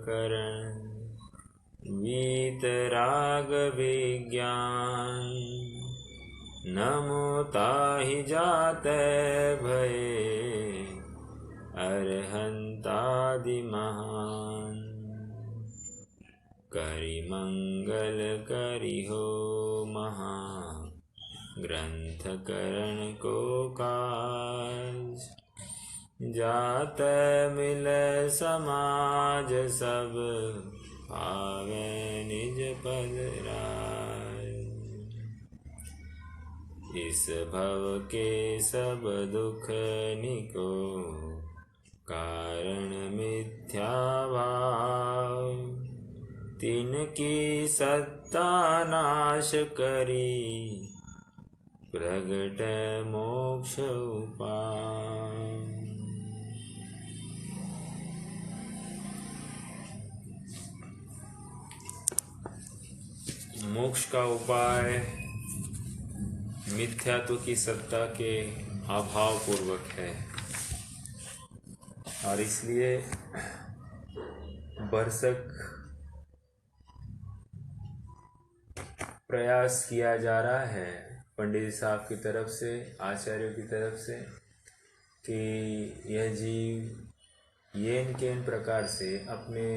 करण वीतराग विज्ञान नमो ताहि जातै भये अरहंतादि महान। करि मंगल करि हो महा ग्रंथ करण को काज जातै मिलै समाज सब पावै निज पद राज। इस भव के सब दुख निको कारण मिथ्या भाव तिनकी सत्ता नाश करी प्रगट मोक्ष उपाय। मोक्ष का उपाय मिथ्यात्व की सत्ता के अभाव पूर्वक है और इसलिए बरसक प्रयास किया जा रहा है पंडित जी साहब की तरफ से, आचार्यों की तरफ से, कि यह जीव ये इनके इन प्रकार से अपने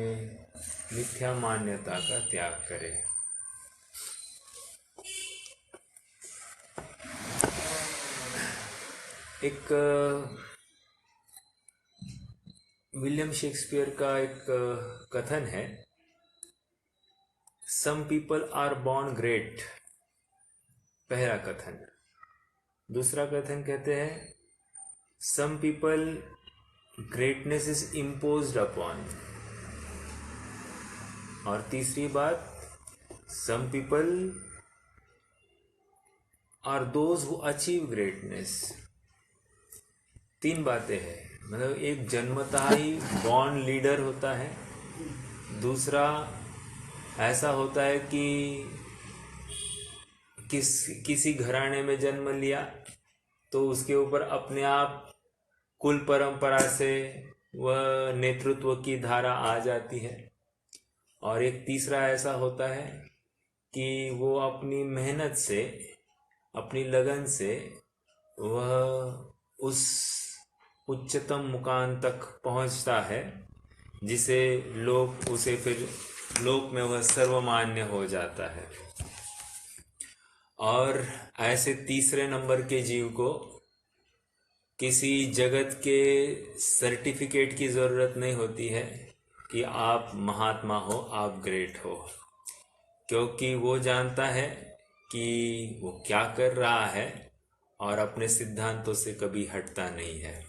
मिथ्या मान्यता का त्याग करे। एक विलियम शेक्सपियर का एक कथन है, some people are born great, पहला कथन। दूसरा कथन कहते हैं some people greatness is imposed upon. और तीसरी बात some people are those who achieve greatness. तीन बातें हैं, मतलब एक जन्मतः ही बॉर्न लीडर होता है, दूसरा ऐसा होता है कि किसी घराने में जन्म लिया तो उसके ऊपर अपने आप कुल परंपरा से वह नेतृत्व की धारा आ जाती है, और एक तीसरा ऐसा होता है कि वो अपनी मेहनत से, अपनी लगन से वह उस उच्चतम मुकाम तक पहुंचता है जिसे लोग उसे फिर लोक में वह सर्वमान्य हो जाता है। और ऐसे तीसरे नंबर के जीव को किसी जगत के सर्टिफिकेट की ज़रूरत नहीं होती है कि आप महात्मा हो, आप ग्रेट हो, क्योंकि वो जानता है कि वो क्या कर रहा है और अपने सिद्धांतों से कभी हटता नहीं है।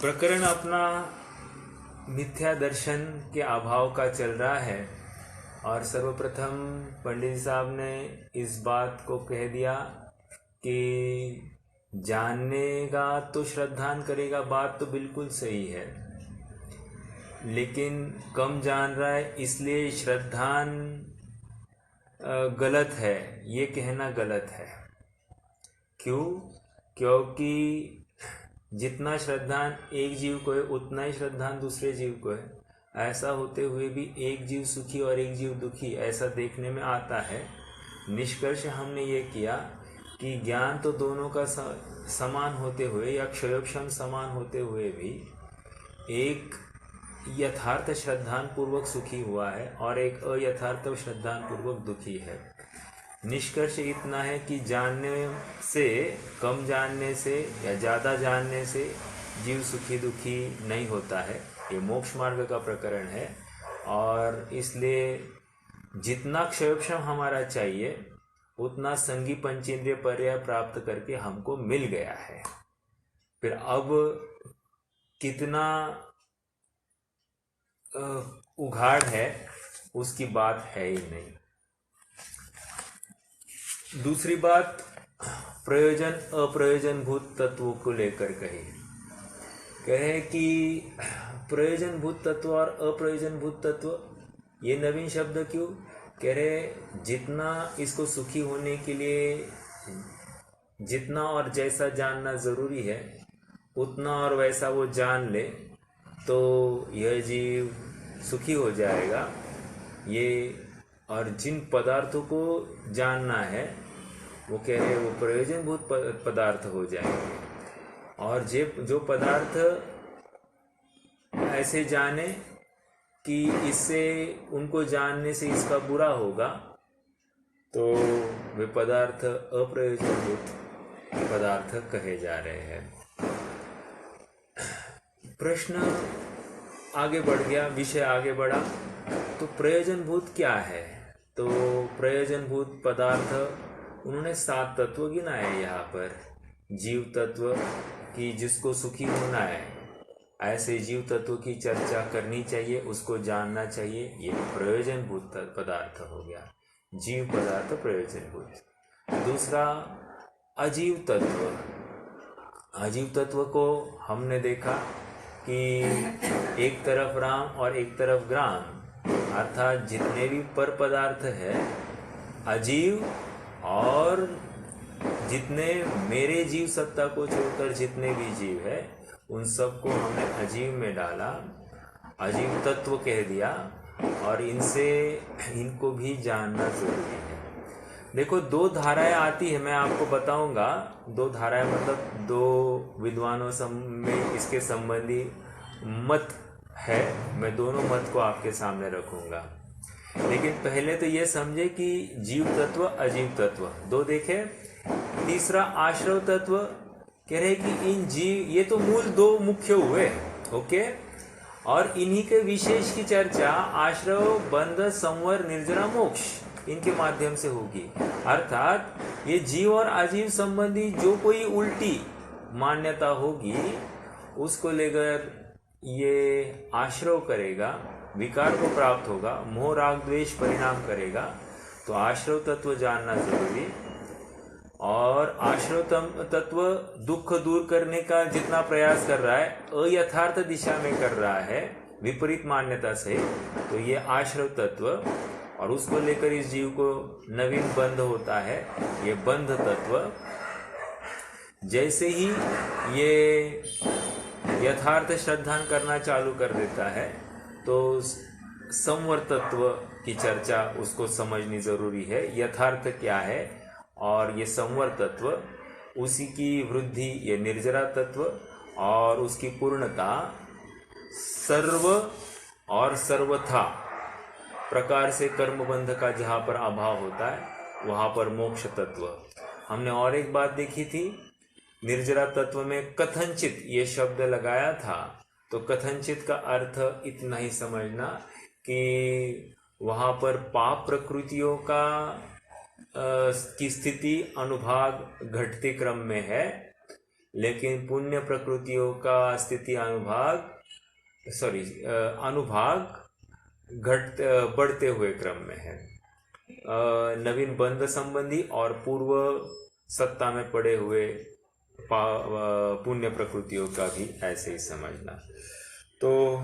प्रकरण अपना मिथ्या दर्शन के अभाव का चल रहा है, और सर्वप्रथम पंडित साहब ने इस बात को कह दिया कि जाननेगा तो श्रद्धान करेगा, बात तो बिल्कुल सही है, लेकिन कम जान रहा है इसलिए श्रद्धान गलत है, ये कहना गलत है। क्यों? क्योंकि जितना श्रद्धान एक जीव को है उतना ही श्रद्धान दूसरे जीव को है। ऐसा होते हुए भी एक जीव सुखी और एक जीव दुखी ऐसा देखने में आता है। निष्कर्ष हमने ये किया कि ज्ञान तो दोनों का समान होते हुए या क्षयोक्षम समान होते हुए भी एक यथार्थ श्रद्धान पूर्वक सुखी हुआ है और एक अयथार्थ श्रद्धान पूर्वक दुखी है। निष्कर्ष इतना है कि जानने से, कम जानने से या ज़्यादा जानने से जीव सुखी दुखी नहीं होता है। ये मोक्ष मार्ग का प्रकरण है, और इसलिए जितना क्षयोक्षम हमारा चाहिए उतना संगी पंचेंद्रिय पर्याय प्राप्त करके हमको मिल गया है। फिर अब कितना उघाड़ है उसकी बात है ही नहीं। दूसरी बात प्रयोजन अप्रयोजन भूत तत्वों को लेकर कहे कि प्रयोजन भूत तत्व और अप्रयोजन भूत तत्व ये नवीन शब्द क्यों? कह रहे जितना इसको सुखी होने के लिए जितना और जैसा जानना जरूरी है उतना और वैसा वो जान ले तो यह जीव सुखी हो जाएगा। ये और जिन पदार्थों को जानना है वो कह रहे वो प्रयोजनभूत पदार्थ हो जाएंगे। और जो पदार्थ ऐसे जाने कि इससे उनको जानने से इसका बुरा होगा, तो वे पदार्थ अप्रयोजनभूत पदार्थ कहे जा रहे हैं। प्रश्न आगे बढ़ गया, विषय आगे बढ़ा। तो प्रयोजनभूत क्या है? तो प्रयोजनभूत पदार्थ उन्होंने 7 तत्व गिनाए यहाँ पर। जीव तत्व की जिसको सुखी होना है, ऐसे जीव तत्व की चर्चा करनी चाहिए, उसको जानना चाहिए। ये प्रयोजनभूत पदार्थ हो गया, जीव पदार्थ प्रयोजनभूत। दूसरा अजीव तत्व। अजीव तत्व को हमने देखा कि एक तरफ राम और एक तरफ ग्राम, अर्थात जितने भी पर पदार्थ है अजीव, और जितने मेरे जीव सत्ता को छोड़कर जितने भी जीव है उन सबको हमने अजीव में डाला, अजीव तत्व कह दिया, और इनको भी जानना जरूरी है। देखो 2 धाराएं आती है, मैं आपको बताऊंगा। 2 धाराएं मतलब 2 विद्वानों में इसके संबंधी मत है। मैं दोनों मत को आपके सामने रखूंगा। लेकिन पहले तो ये समझे कि जीव तत्व अजीव तत्व 2 देखे। तीसरा आश्रव तत्व, कह रहे कि इन जीव, ये तो मूल 2 मुख्य हुए, ओके, और इन्हीं के विशेष की चर्चा आश्रव, बंध, संवर, निर्जरा, मोक्ष, इनके माध्यम से होगी। अर्थात ये जीव और अजीव संबंधी जो कोई उल्टी मान्यता होगी उसको लेकर ये आश्रव करेगा, विकार को प्राप्त होगा, मोह राग द्वेष परिणाम करेगा। तो आश्रव तत्व जानना जरूरी। और आश्रव तत्व दुख दूर करने का जितना प्रयास कर रहा है, अयथार्थ दिशा में कर रहा है, विपरीत मान्यता से, तो ये आश्रव तत्व, और उसको लेकर इस जीव को नवीन बंध होता है, ये बंध तत्व। जैसे ही ये यथार्थ श्रद्धान करना चालू कर देता है, तो संवर तत्व की चर्चा उसको समझनी जरूरी है। यथार्थ क्या है और ये संवर तत्व, उसी की वृद्धि ये निर्जरा तत्व, और उसकी पूर्णता सर्व और सर्वथा प्रकार से कर्मबंध का जहाँ पर अभाव होता है वहाँ पर मोक्ष तत्व। हमने और एक बात देखी थी, निर्जरा तत्व में कथनचित ये शब्द लगाया था। तो कथनचित का अर्थ इतना ही समझना कि वहाँ पर पाप प्रकृतियों की स्थिति अनुभाग घटते क्रम में है, लेकिन पुण्य प्रकृतियों का स्थिति अनुभाग बढ़ते हुए क्रम में है। नवीन बंध संबंधी और पूर्व सत्ता में पड़े हुए पुण्य प्रकृतियों का भी ऐसे ही समझना। तो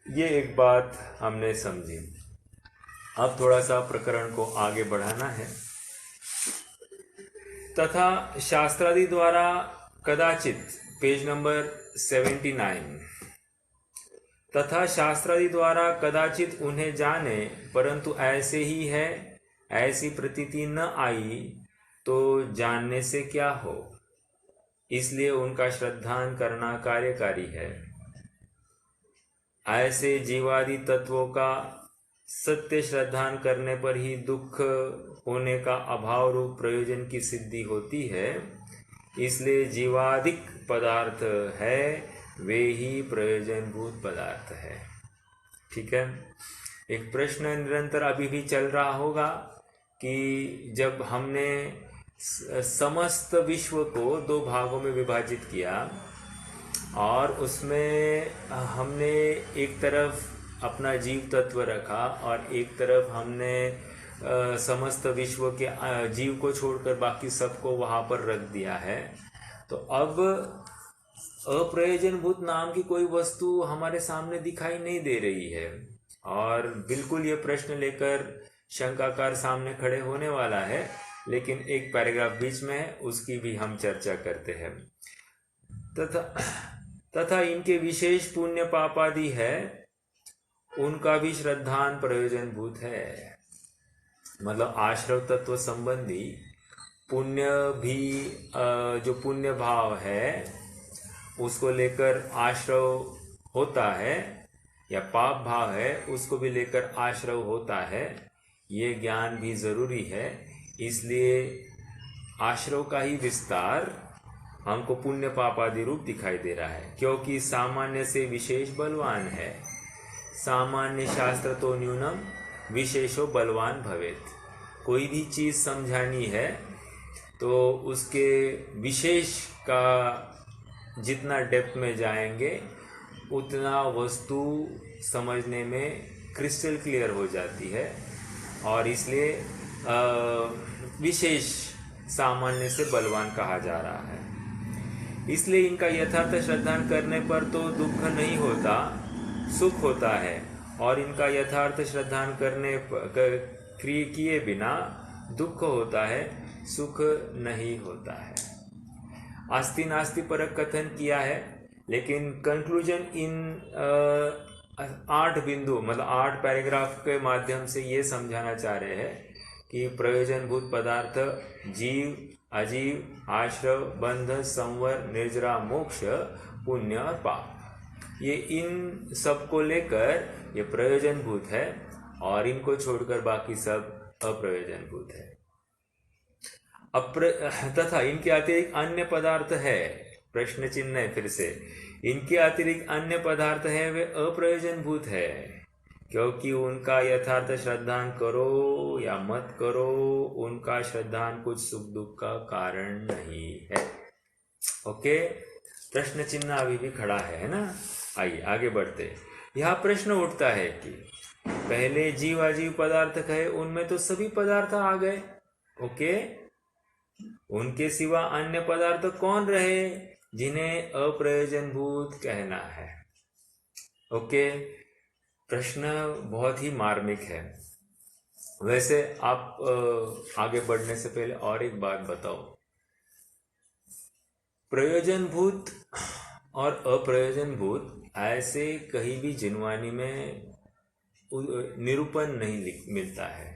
ये एक बात हमने समझी। अब थोड़ा सा प्रकरण को आगे बढ़ाना है। तथा शास्त्रादि द्वारा कदाचित, पेज नंबर 79, तथा शास्त्रादि द्वारा कदाचित उन्हें जाने, परंतु ऐसे ही है, ऐसी प्रतीति न आई तो जानने से क्या हो, इसलिए उनका श्रद्धान करना कार्यकारी है। ऐसे जीवादि तत्वों का सत्य श्रद्धान करने पर ही दुख होने का अभाव रूप प्रयोजन की सिद्धि होती है। इसलिए जीवादिक पदार्थ है वे ही प्रयोजनभूत पदार्थ है। ठीक है। एक प्रश्न निरंतर अभी भी चल रहा होगा कि जब हमने समस्त विश्व को 2 भागों में विभाजित किया और उसमें हमने एक तरफ अपना जीव तत्व रखा और एक तरफ हमने समस्त विश्व के जीव को छोड़कर बाकी सबको वहाँ पर रख दिया है, तो अब अप्रयोजनभूत नाम की कोई वस्तु हमारे सामने दिखाई नहीं दे रही है। और बिल्कुल ये प्रश्न लेकर शंकाकार सामने खड़े होने वाला है, लेकिन एक पैराग्राफ बीच में है, उसकी भी हम चर्चा करते हैं। तथा तथा इनके विशेष पुण्य पाप आदि है, उनका भी श्रद्धान प्रयोजनभूत है। मतलब आश्रव तत्व संबंधी पुण्य भी, जो पुण्य भाव है उसको लेकर आश्रव होता है, या पाप भाव है उसको भी लेकर आश्रव होता है, ये ज्ञान भी जरूरी है। इसलिए आश्रव का ही विस्तार हमको पुण्य पाप आदि रूप दिखाई दे रहा है, क्योंकि सामान्य से विशेष बलवान है। सामान्य शास्त्र तो न्यूनम विशेषो बलवान भवेत। कोई भी चीज समझानी है तो उसके विशेष का जितना डेप्थ में जाएंगे उतना वस्तु समझने में क्रिस्टल क्लियर हो जाती है, और इसलिए विशेष सामान्य से बलवान कहा जा रहा है। इसलिए इनका यथार्थ श्रद्धान करने पर तो दुख नहीं होता, सुख होता है, और इनका यथार्थ श्रद्धान करने किए बिना दुख होता है, सुख नहीं होता है। आस्ति नास्ति परक कथन किया है, लेकिन कंक्लूजन इन 8 बिंदु मतलब 8 पैराग्राफ के माध्यम से ये समझाना चाह रहे हैं कि प्रयोजनभूत पदार्थ जीव, अजीव, आश्रव, बंध, संवर, निर्जरा, मोक्ष, पुण्य और पाप, ये इन सब को लेकर ये प्रयोजनभूत है, और इनको छोड़कर बाकी सब अप्रयोजनभूत है। तथा इनके अतिरिक्त अन्य पदार्थ है, प्रश्न चिन्ह है फिर से, इनके अतिरिक्त अन्य पदार्थ है वे अप्रयोजनभूत है, क्योंकि उनका यथार्थ श्रद्धान करो या मत करो, उनका श्रद्धान कुछ सुख दुख का कारण नहीं है। ओके, प्रश्न चिन्ह अभी भी खड़ा है ना। आइए आगे बढ़ते। यह प्रश्न उठता है कि पहले जीव अजीव पदार्थ कहे, उनमें तो सभी पदार्थ आ गए, ओके, उनके सिवा अन्य पदार्थ कौन रहे जिन्हें अप्रयोजनभूत कहना है। ओके, प्रश्न बहुत ही मार्मिक है। वैसे आप आगे बढ़ने से पहले और एक बात बताओ, प्रयोजनभूत और अप्रयोजनभूत ऐसे कहीं भी जिनवानी में निरूपण नहीं मिलता है,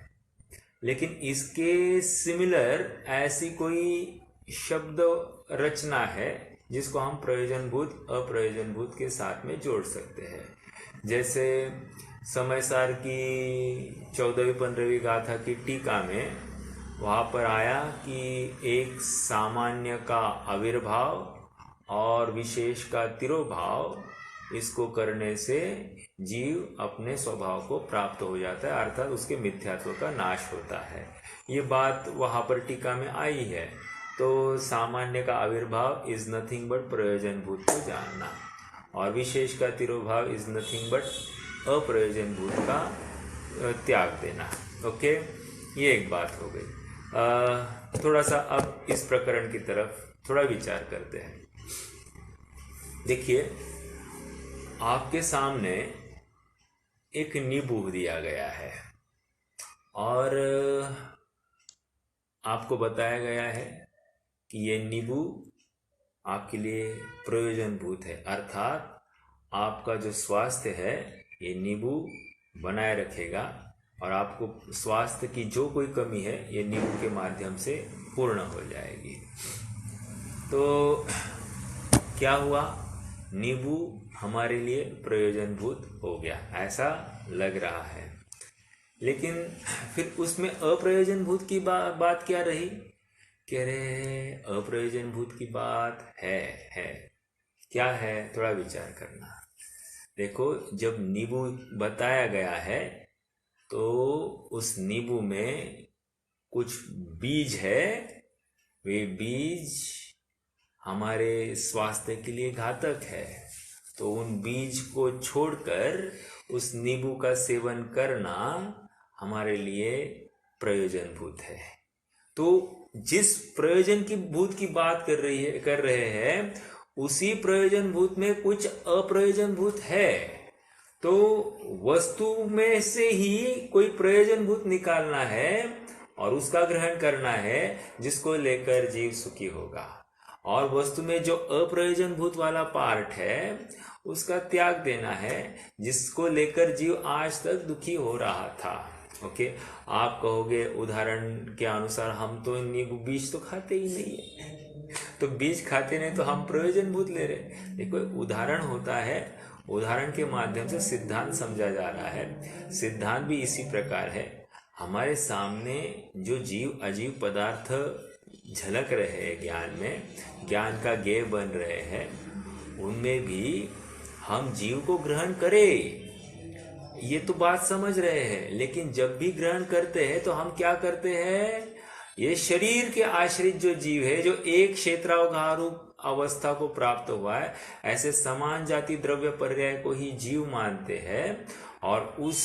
लेकिन इसके सिमिलर ऐसी कोई शब्द रचना है जिसको हम प्रयोजनभूत अप्रयोजनभूत के साथ में जोड़ सकते हैं। जैसे समयसार की 14वीं-15वीं गाथा की टीका में वहाँ पर आया कि एक सामान्य का आविर्भाव और विशेष का तिरोभाव, इसको करने से जीव अपने स्वभाव को प्राप्त हो जाता है, अर्थात उसके मिथ्यात्व का नाश होता है। ये बात वहाँ पर टीका में आई है। तो सामान्य का आविर्भाव इज नथिंग बट प्रयोजनभूत को जानना, और विशेष का तिरोभाव इज नथिंग बट अप्रयोजनभूत का त्याग देना। ओके, ये एक बात हो गई। थोड़ा सा अब इस प्रकरण की तरफ थोड़ा विचार करते हैं। देखिए, आपके सामने एक नींबू दिया गया है और आपको बताया गया है कि ये नींबू आपके लिए प्रयोजनभूत है, अर्थात आपका जो स्वास्थ्य है ये नींबू बनाए रखेगा, और आपको स्वास्थ्य की जो कोई कमी है ये नींबू के माध्यम से पूर्ण हो जाएगी। तो क्या हुआ, नींबू हमारे लिए प्रयोजनभूत हो गया, ऐसा लग रहा है। लेकिन फिर उसमें अप्रयोजनभूत की बात क्या रही? कह रहे अप्रयोजनभूत की बात है क्या है, थोड़ा विचार करना। देखो, जब नींबू बताया गया है तो उस नींबू में कुछ बीज है, वे बीज हमारे स्वास्थ्य के लिए घातक है, तो उन बीज को छोड़कर उस नींबू का सेवन करना हमारे लिए प्रयोजनभूत है। तो जिस प्रयोजन की भूत की बात कर रहे हैं उसी प्रयोजनभूत में कुछ अप्रयोजनभूत है, तो वस्तु में से ही कोई प्रयोजनभूत निकालना है और उसका ग्रहण करना है, जिसको लेकर जीव सुखी होगा। और वस्तु में जो अप्रयोजनभूत वाला पार्ट है उसका त्याग देना है, जिसको लेकर जीव आज तक दुखी हो रहा था। ओके, आप कहोगे उदाहरण के अनुसार हम तो बीज तो खाते ही नहीं है, तो बीज खाते नहीं तो हम प्रयोजनभूत ले रहे। देखो, उदाहरण होता है, उदाहरण के माध्यम से सिद्धांत समझा जा रहा है। सिद्धांत भी इसी प्रकार है। हमारे सामने जो जीव अजीव पदार्थ झलक रहे हैं ज्ञान में, ज्ञान का गेय बन रहे हैं, उनमें भी हम जीव को ग्रहण करें, ये तो बात समझ रहे हैं। लेकिन जब भी ग्रहण करते हैं तो हम क्या करते हैं, ये शरीर के आश्रित जो जीव है, जो एक क्षेत्रावधारूप अवस्था को प्राप्त हुआ है, ऐसे समान जाति द्रव्य पर्याय को ही जीव मानते हैं और उस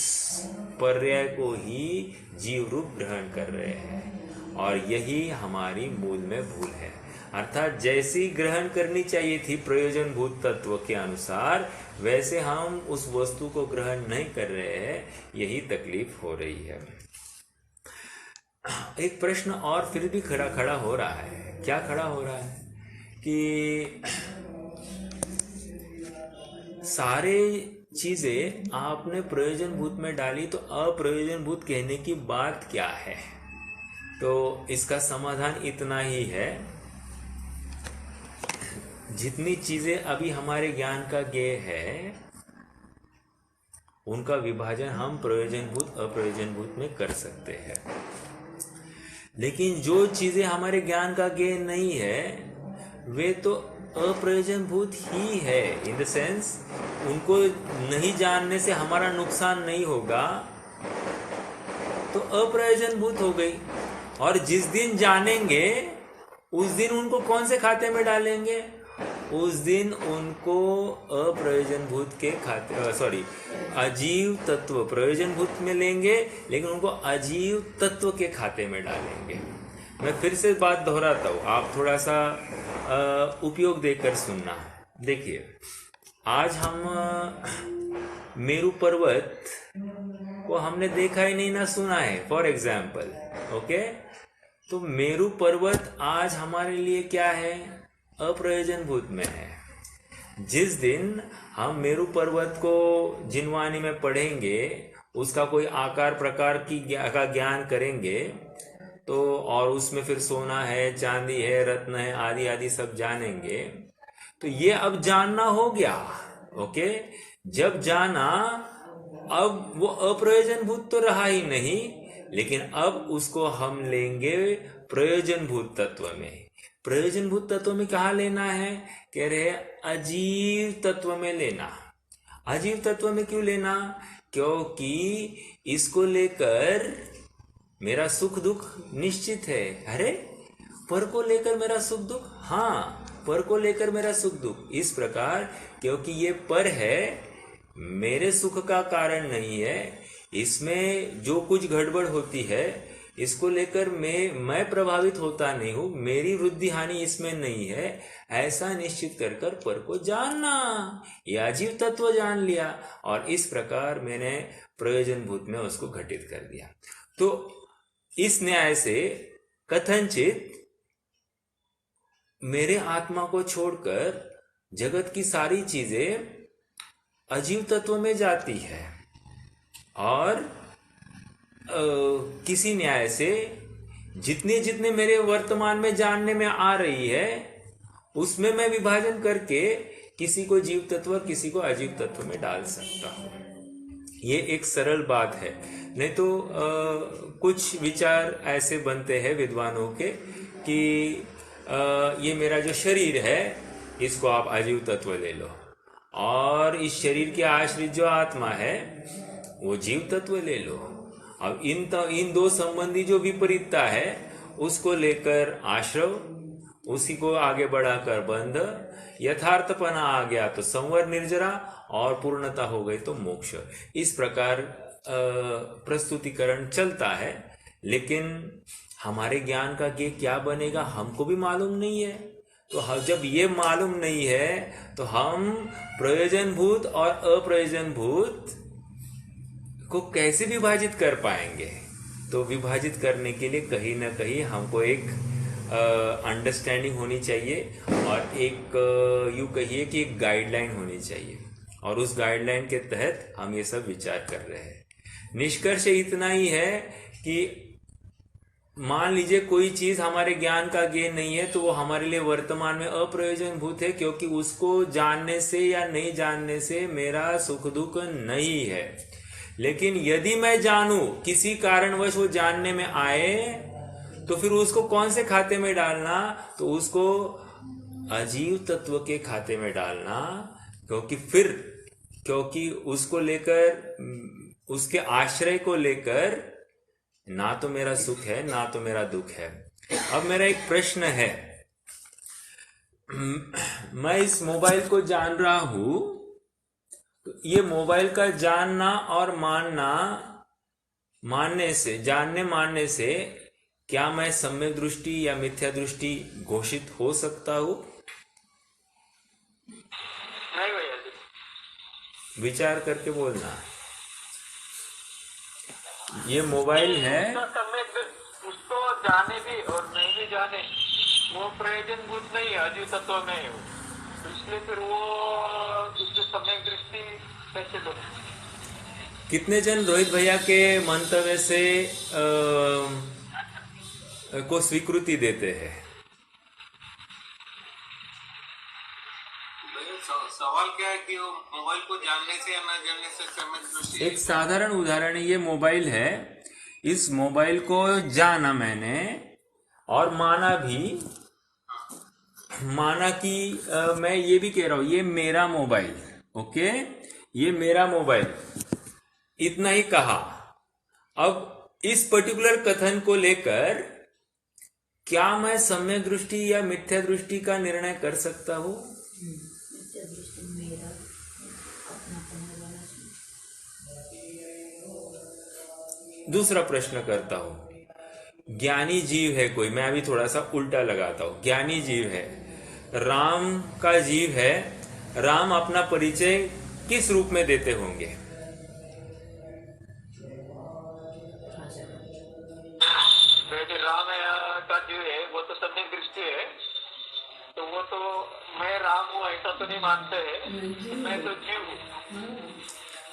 पर्याय को ही जीव रूप ग्रहण कर रहे हैं। और यही हमारी मूल में भूल है। अर्थात जैसी ग्रहण करनी चाहिए थी प्रयोजनभूत तत्व के अनुसार, वैसे हम उस वस्तु को ग्रहण नहीं कर रहे हैं, यही तकलीफ हो रही है। एक प्रश्न और फिर भी खड़ा हो रहा है। क्या खड़ा हो रहा है कि सारे चीजें आपने प्रयोजनभूत में डाली, तो अप्रयोजनभूत कहने की बात क्या है? तो इसका समाधान इतना ही है, जितनी चीजें अभी हमारे ज्ञान का गेय है, उनका विभाजन हम प्रयोजनभूत अप्रयोजनभूत में कर सकते हैं। लेकिन जो चीजें हमारे ज्ञान का गेय नहीं है, वे तो अप्रयोजनभूत ही है। इन द सेंस, उनको नहीं जानने से हमारा नुकसान नहीं होगा, तो अप्रयोजनभूत हो गई। और जिस दिन जानेंगे उस दिन उनको कौन से खाते में डालेंगे? उस दिन उनको अप्रयोजनभूत के खाते, अजीव तत्व प्रयोजनभूत में लेंगे, लेकिन उनको अजीव तत्व के खाते में डालेंगे। मैं फिर से बात दोहराता हूँ, आप थोड़ा सा उपयोग देकर सुनना। देखिए, आज हम मेरू पर्वत को हमने देखा ही नहीं ना सुना है, फॉर एग्जाम्पल। ओके, तो मेरू पर्वत आज हमारे लिए क्या है? अप्रयोजनभूत में है। जिस दिन हम मेरू पर्वत को जिनवानी में पढ़ेंगे, उसका कोई आकार प्रकार का ज्ञान करेंगे, तो और उसमें फिर सोना है, चांदी है, रत्न है, आदि आदि सब जानेंगे, तो ये अब जानना हो गया। ओके, जब जाना, अब वो अप्रयोजनभूत तो रहा ही नहीं, लेकिन अब उसको हम लेंगे प्रयोजनभूत तत्व में। प्रयोजनभूत तत्व में कहाँ लेना है? कह रहे अजीव तत्व में लेना। अजीव तत्व में क्यों लेना? क्योंकि इसको लेकर मेरा सुख दुख निश्चित है। अरे, पर को लेकर मेरा सुख दुख? हाँ, पर को लेकर मेरा सुख दुख। इस प्रकार, क्योंकि ये पर है, मेरे सुख का कारण नहीं है, इसमें जो कुछ गड़बड़ होती है इसको लेकर मैं प्रभावित होता नहीं हूं, मेरी वृद्धि हानि इसमें नहीं है, ऐसा निश्चित कर पर को जानना, यह अजीव तत्व जान लिया, और इस प्रकार मैंने प्रयोजनभूत में उसको घटित कर दिया। तो इस न्याय से कथनचित मेरे आत्मा को छोड़कर जगत की सारी चीजें अजीव तत्व में जाती है, और किसी न्याय से जितने जितने मेरे वर्तमान में जानने में आ रही है, उसमें मैं विभाजन करके किसी को जीव तत्व और किसी को अजीव तत्व में डाल सकता हूं। ये एक सरल बात है। नहीं तो कुछ विचार ऐसे बनते हैं विद्वानों के कि ये मेरा जो शरीर है, इसको आप अजीव तत्व ले लो, और इस शरीर के आश्रित जो आत्मा है वो जीव तत्व ले लो। अब इन दो संबंधी जो विपरीतता है, उसको लेकर आश्रव, उसी को आगे बढ़ाकर बंध, यथार्थपना आ गया तो संवर निर्जरा, और पूर्णता हो गई तो मोक्ष। इस प्रकार प्रस्तुतिकरण चलता है। लेकिन हमारे ज्ञान का ये क्या बनेगा हमको भी मालूम नहीं है। तो जब ये मालूम नहीं है तो हम प्रयोजनभूत और अप्रयोजनभूत को कैसे विभाजित कर पाएंगे? तो विभाजित करने के लिए कहीं ना कहीं हमको एक अंडरस्टैंडिंग होनी चाहिए और एक यूँ कहिए कि एक गाइडलाइन होनी चाहिए, और उस गाइडलाइन के तहत हम ये सब विचार कर रहे हैं। निष्कर्ष इतना ही है कि मान लीजिए कोई चीज हमारे ज्ञान का गेन नहीं है तो वो हमारे लिए वर्तमान में अप्रयोजनभूत है, क्योंकि उसको जानने से या नहीं जानने से मेरा सुख दुख नहीं है। लेकिन यदि मैं जानूं, किसी कारणवश वो जानने में आए, तो फिर उसको कौन से खाते में डालना? तो उसको अजीव तत्व के खाते में डालना, क्योंकि उसको लेकर, उसके आश्रय को लेकर ना तो मेरा सुख है ना तो मेरा दुख है। अब मेरा एक प्रश्न है, मैं इस मोबाइल को जान रहा हूं, तो ये मोबाइल का जानना और जानने मानने से क्या मैं सम्यक दृष्टि या मिथ्या दृष्टि घोषित हो सकता हूं? नहीं भैया, विचार करके बोलना। ये मोबाइल है, उसको जाने भी और नहीं भी जाने वो प्रयोजनभूत नहीं है, अजीव तत्व में है वो, तो इसलिए फिर वो उसकी सम्यक दृष्टि कैसे बने? कितने जन रोहित भैया के मंतव्य से को स्वीकृति देते हैं? सवाल क्या है कि वो मोबाइल को जानने से या न जानने से सम्यक दृष्टि। एक साधारण उदाहरण, ये मोबाइल है, इस मोबाइल को जाना मैंने और माना कि मैं ये भी कह रहा हूं ये मेरा मोबाइल, ओके, ये मेरा मोबाइल, इतना ही कहा। अब इस पर्टिकुलर कथन को लेकर क्या मैं सम्यक दृष्टि या मिथ्या दृष्टि का निर्णय कर सकता हूं? दूसरा प्रश्न करता हूं, ज्ञानी जीव है कोई, मैं अभी थोड़ा सा उल्टा लगाता हूं, ज्ञानी जीव है, राम का जीव है, राम अपना परिचय किस रूप में देते होंगे? राम का जीव है वो तो सम्यक दृष्टि है, तो वो तो मैं राम हूँ ऐसा तो नहीं मानते है, मैं तो जीव हूँ।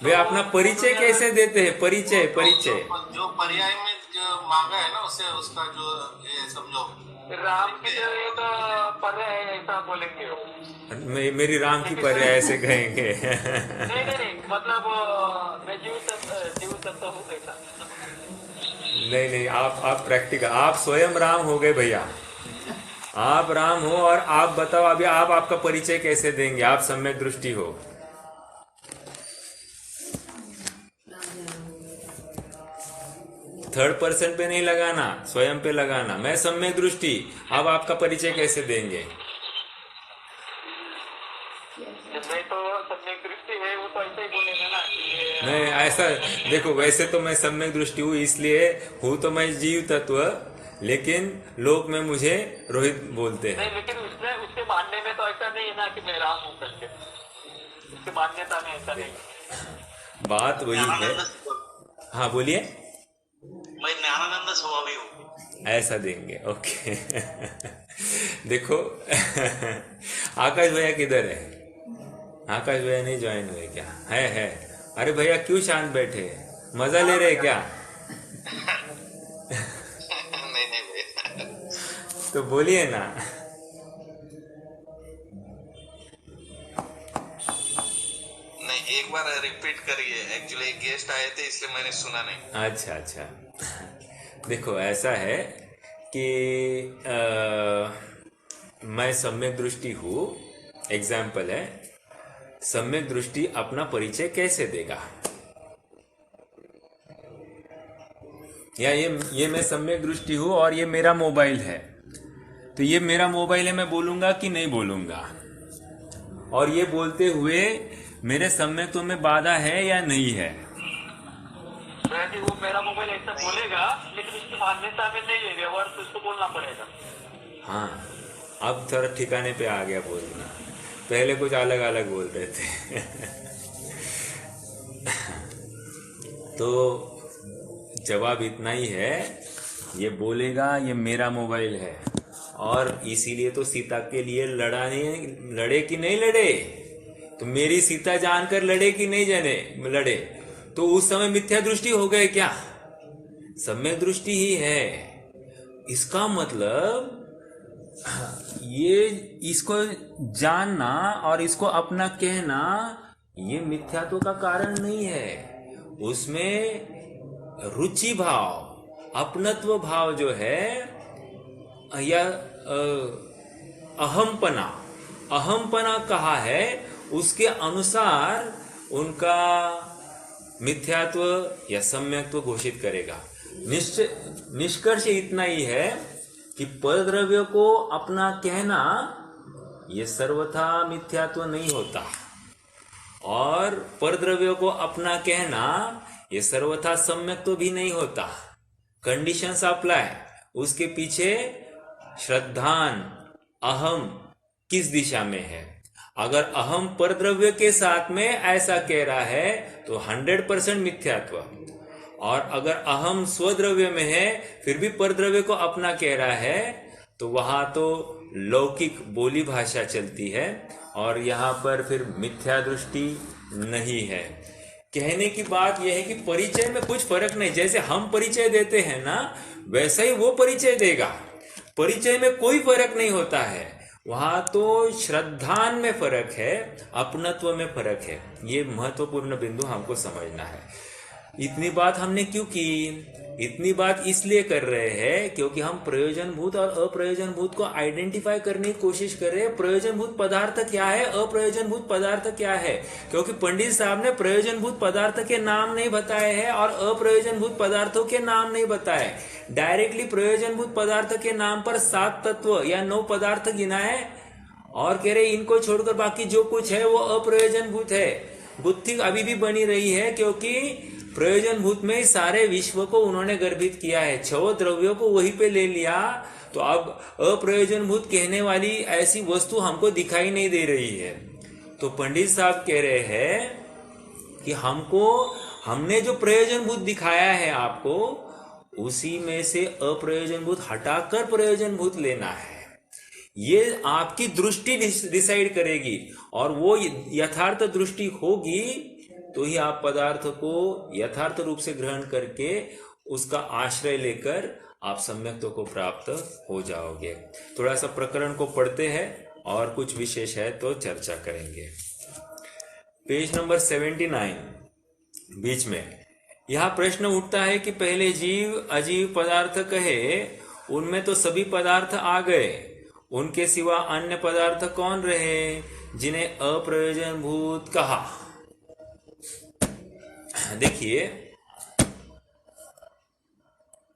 वे अपना परिचय कैसे देते हैं? परिचय जो पर्याय में जो मांगा है ना, उससे उसका जो ये समझो राम की जो एक पर्याय है ऐसा बोलेंगे, मेरी राम की पर्याय ऐसे कहेंगे। नहीं, मतलब मैं जीव तत्व हूँ ऐसा। नहीं, आप प्रैक्टिकल, आप स्वयं राम हो गए भैया, आप राम हो, और आप बताओ अभी आप आपका परिचय कैसे देंगे? आप सम्यक दृष्टि हो। थर्ड पर्सन पे नहीं लगाना, स्वयं पे लगाना, मैं सम्यक दृष्टि, अब आपका परिचय कैसे देंगे? मैं तो सम्यक दृष्टि है, वो तो ऐसे ही बोलेगा ना कि नहीं, ऐसा देखो, वैसे तो मैं सम्यक दृष्टि हूँ, इसलिए हूँ तो मैं जीव तत्व, लेकिन लोग में मुझे रोहित बोलते हैं। नहीं, लेकिन उसके मानने में तो ऐसा नहीं है ना कि मैं राम हूँ करके, उसके मान्यता में ऐसा नहीं। बात वही है। हाँ बोलिए। मैं ज्ञानानंद स्वभावी हूँ, ऐसा देंगे, ओके। देखो, आकाश भैया किधर है? आकाश भैया नहीं ज्वाइन हुए क्या? है। अरे भैया क्यों शांत बैठे, मजा ले रहे क्या? नहीं भैया, तो बोलिए ना। नहीं, एक बार रिपीट करिए, एक्चुअली गेस्ट आए थे इसलिए मैंने सुना नहीं। अच्छा। देखो ऐसा है कि मैं सम्यक दृष्टि हूँ, एग्जाम्पल है, सम्यक दृष्टि अपना परिचय कैसे देगा? या ये मैं सम्यक दृष्टि हूँ और ये मेरा मोबाइल है, तो ये मेरा मोबाइल है, मैं बोलूंगा कि नहीं बोलूंगा? और ये बोलते हुए मेरे सम्यक में बाधा है या नहीं है? वो मेरा मोबाइल ऐसा बोलेगा, लेकिन उसकी मान्यता में नहीं है, व्यवहार तो उसको बोलना पड़ेगा। हाँ, अब थोड़ा ठिकाने पे आ गया बोलना, पहले कुछ अलग अलग बोल रहे थे। तो जवाब इतना ही है, ये बोलेगा ये मेरा मोबाइल है, और इसीलिए तो सीता के लिए लड़े कि नहीं लड़े, तो मेरी सीता जानकर लड़े कि नहीं जाने लड़े, तो उस समय मिथ्या दृष्टि हो गए क्या? सम्यक दृष्टि ही है। इसका मतलब ये इसको जानना और इसको अपना कहना ये मिथ्यात्व का कारण नहीं है। उसमें रुचि भाव, अपनत्व भाव जो है या अहमपना कहा है, उसके अनुसार उनका मिथ्यात्व या सम्यक्त्व घोषित करेगा। निष्कर्ष इतना ही है कि परद्रव्य को अपना कहना ये सर्वथा मिथ्यात्व नहीं होता, और परद्रव्य को अपना कहना ये सर्वथा सम्यक्त्व भी नहीं होता। Conditions apply. उसके पीछे श्रद्धान अहम किस दिशा में है। अगर अहम परद्रव्य के साथ में ऐसा कह रहा है तो 100% मिथ्यात्व, और अगर अहम स्वद्रव्य में है फिर भी परद्रव्य को अपना कह रहा है तो वहां तो लौकिक बोली भाषा चलती है, और यहां पर फिर मिथ्या दृष्टि नहीं है। कहने की बात यह है कि परिचय में कुछ फर्क नहीं। जैसे हम परिचय देते हैं ना, वैसा ही वो परिचय देगा। परिचय में कोई फर्क नहीं होता है। वहां तो श्रद्धान में फर्क है, अपनत्व में फर्क है। ये महत्वपूर्ण बिंदु हमको समझना है। इतनी बात हमने क्यों की? इतनी बात इसलिए कर रहे हैं क्योंकि हम प्रयोजनभूत और अप्रयोजनभूत को आइडेंटिफाई करने की कोशिश कर रहे हैं। प्रयोजनभूत पदार्थ क्या है, अप्रयोजनभूत पदार्थ क्या है, क्योंकि पंडित साहब ने प्रयोजनभूत पदार्थ के नाम नहीं बताए हैं और अप्रयोजनभूत पदार्थों के नाम नहीं बताए। डायरेक्टली प्रयोजनभूत पदार्थ के नाम पर 7 तत्व या 9 पदार्थ गिनाए और कह रहे इनको छोड़कर बाकी जो कुछ है वो अप्रयोजनभूत है। बुद्धि अभी भी बनी रही है क्योंकि प्रयोजनभूत में सारे विश्व को उन्होंने गर्भित किया है, 6 द्रव्यों को वहीं पे ले लिया। तो अब अप्रयोजनभूत कहने वाली ऐसी वस्तु हमको दिखाई नहीं दे रही है। तो पंडित साहब कह रहे हैं कि हमने जो प्रयोजनभूत दिखाया है आपको, उसी में से अप्रयोजनभूत हटाकर प्रयोजनभूत लेना है। ये आपकी दृष्टि डिसाइड करेगी, और वो यथार्थ दृष्टि होगी तो ही आप पदार्थ को यथार्थ रूप से ग्रहण करके उसका आश्रय लेकर आप सम्यक्त्व को प्राप्त हो जाओगे। थोड़ा सा प्रकरण को पढ़ते हैं और कुछ विशेष है तो चर्चा करेंगे। पेज नंबर 79 बीच में यह प्रश्न उठता है कि पहले जीव अजीव पदार्थ कहे, उनमें तो सभी पदार्थ आ गए, उनके सिवा अन्य पदार्थ कौन रहे जिन्हें अप्रयोजनभूत कहा? देखिए,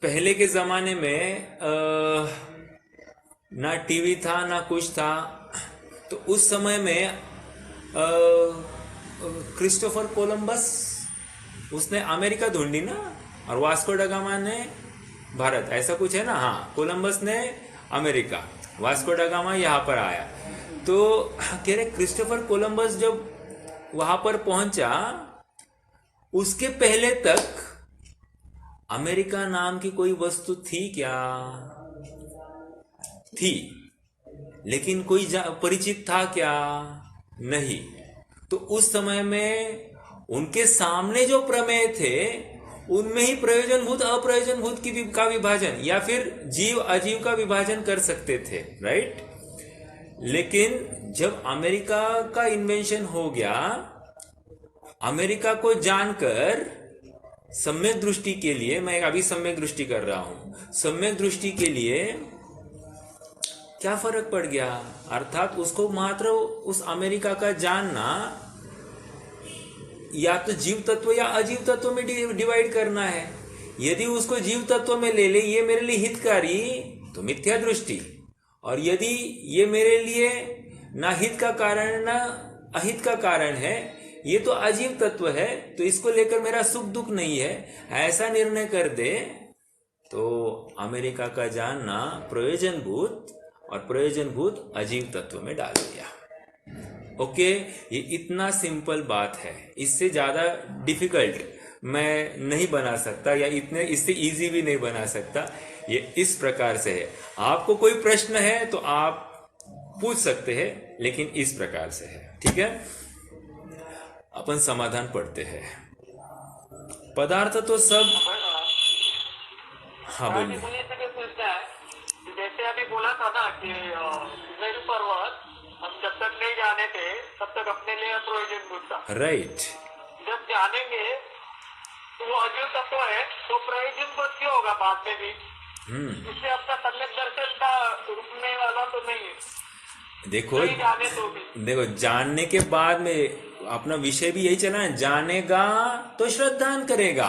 पहले के जमाने में ना टीवी था ना कुछ था, तो उस समय में क्रिस्टोफर कोलंबस उसने अमेरिका ढूंढी ना, और वास्को ड गामा ने भारत, ऐसा कुछ है ना। हाँ, कोलंबस ने अमेरिका, वास्को ड गामा यहाँ पर आया। तो कह रहे क्रिस्टोफर कोलंबस जब वहां पर पहुंचा, उसके पहले तक अमेरिका नाम की कोई वस्तु थी क्या? थी, लेकिन कोई परिचित था क्या? नहीं। तो उस समय में उनके सामने जो प्रमेय थे उनमें ही प्रयोजनभूत अप्रयोजनभूत का विभाजन या फिर जीव अजीव का विभाजन कर सकते थे, राइट। लेकिन जब अमेरिका का इन्वेंशन हो गया, अमेरिका को जानकर सम्यक दृष्टि के लिए, मैं अभी सम्यक दृष्टि कर रहा हूं, सम्यक दृष्टि के लिए क्या फर्क पड़ गया? अर्थात उसको मात्र उस अमेरिका का जानना या तो जीव तत्व या अजीव तत्व में डिवाइड करना है। यदि उसको जीव तत्व में ले ले, ये मेरे लिए हितकारी, तो मिथ्या दृष्टि। और यदि ये मेरे लिए ना हित का कारण ना अहित का कारण है, ये तो अजीव तत्व है, तो इसको लेकर मेरा सुख दुख नहीं है, ऐसा निर्णय कर दे, तो अमेरिका का जानना प्रयोजनभूत और प्रयोजनभूत अजीव तत्व में डाल दिया। ओके, ये इतना सिंपल बात है। इससे ज्यादा डिफिकल्ट मैं नहीं बना सकता या इतने इससे इजी भी नहीं बना सकता। ये इस प्रकार से है। आपको कोई प्रश्न है तो आप पूछ सकते हैं, लेकिन इस प्रकार से है। ठीक है, अपन समाधान पढ़ते हैं। पदार्थ तो सब, हाँ मुझे बोलिए। मुझे इससे पूछना है कि जैसे अभी बोला था ना कि मेरु पर्वत हम जब तक नहीं जाने थे तब तक अपने लिए प्रयोजनभूत था। राइट। जब जानेंगे तो वो अजीव तत्व है, तो प्रयोजनभूत क्यों होगा बाद में भी? इससे अपना सम्यक दर्शन का रुकने वाला तो नहीं है। देखो नहीं जाने तो भी देखो, जानने के बाद में अपना विषय भी यही चला है, जानेगा तो श्रद्धान करेगा।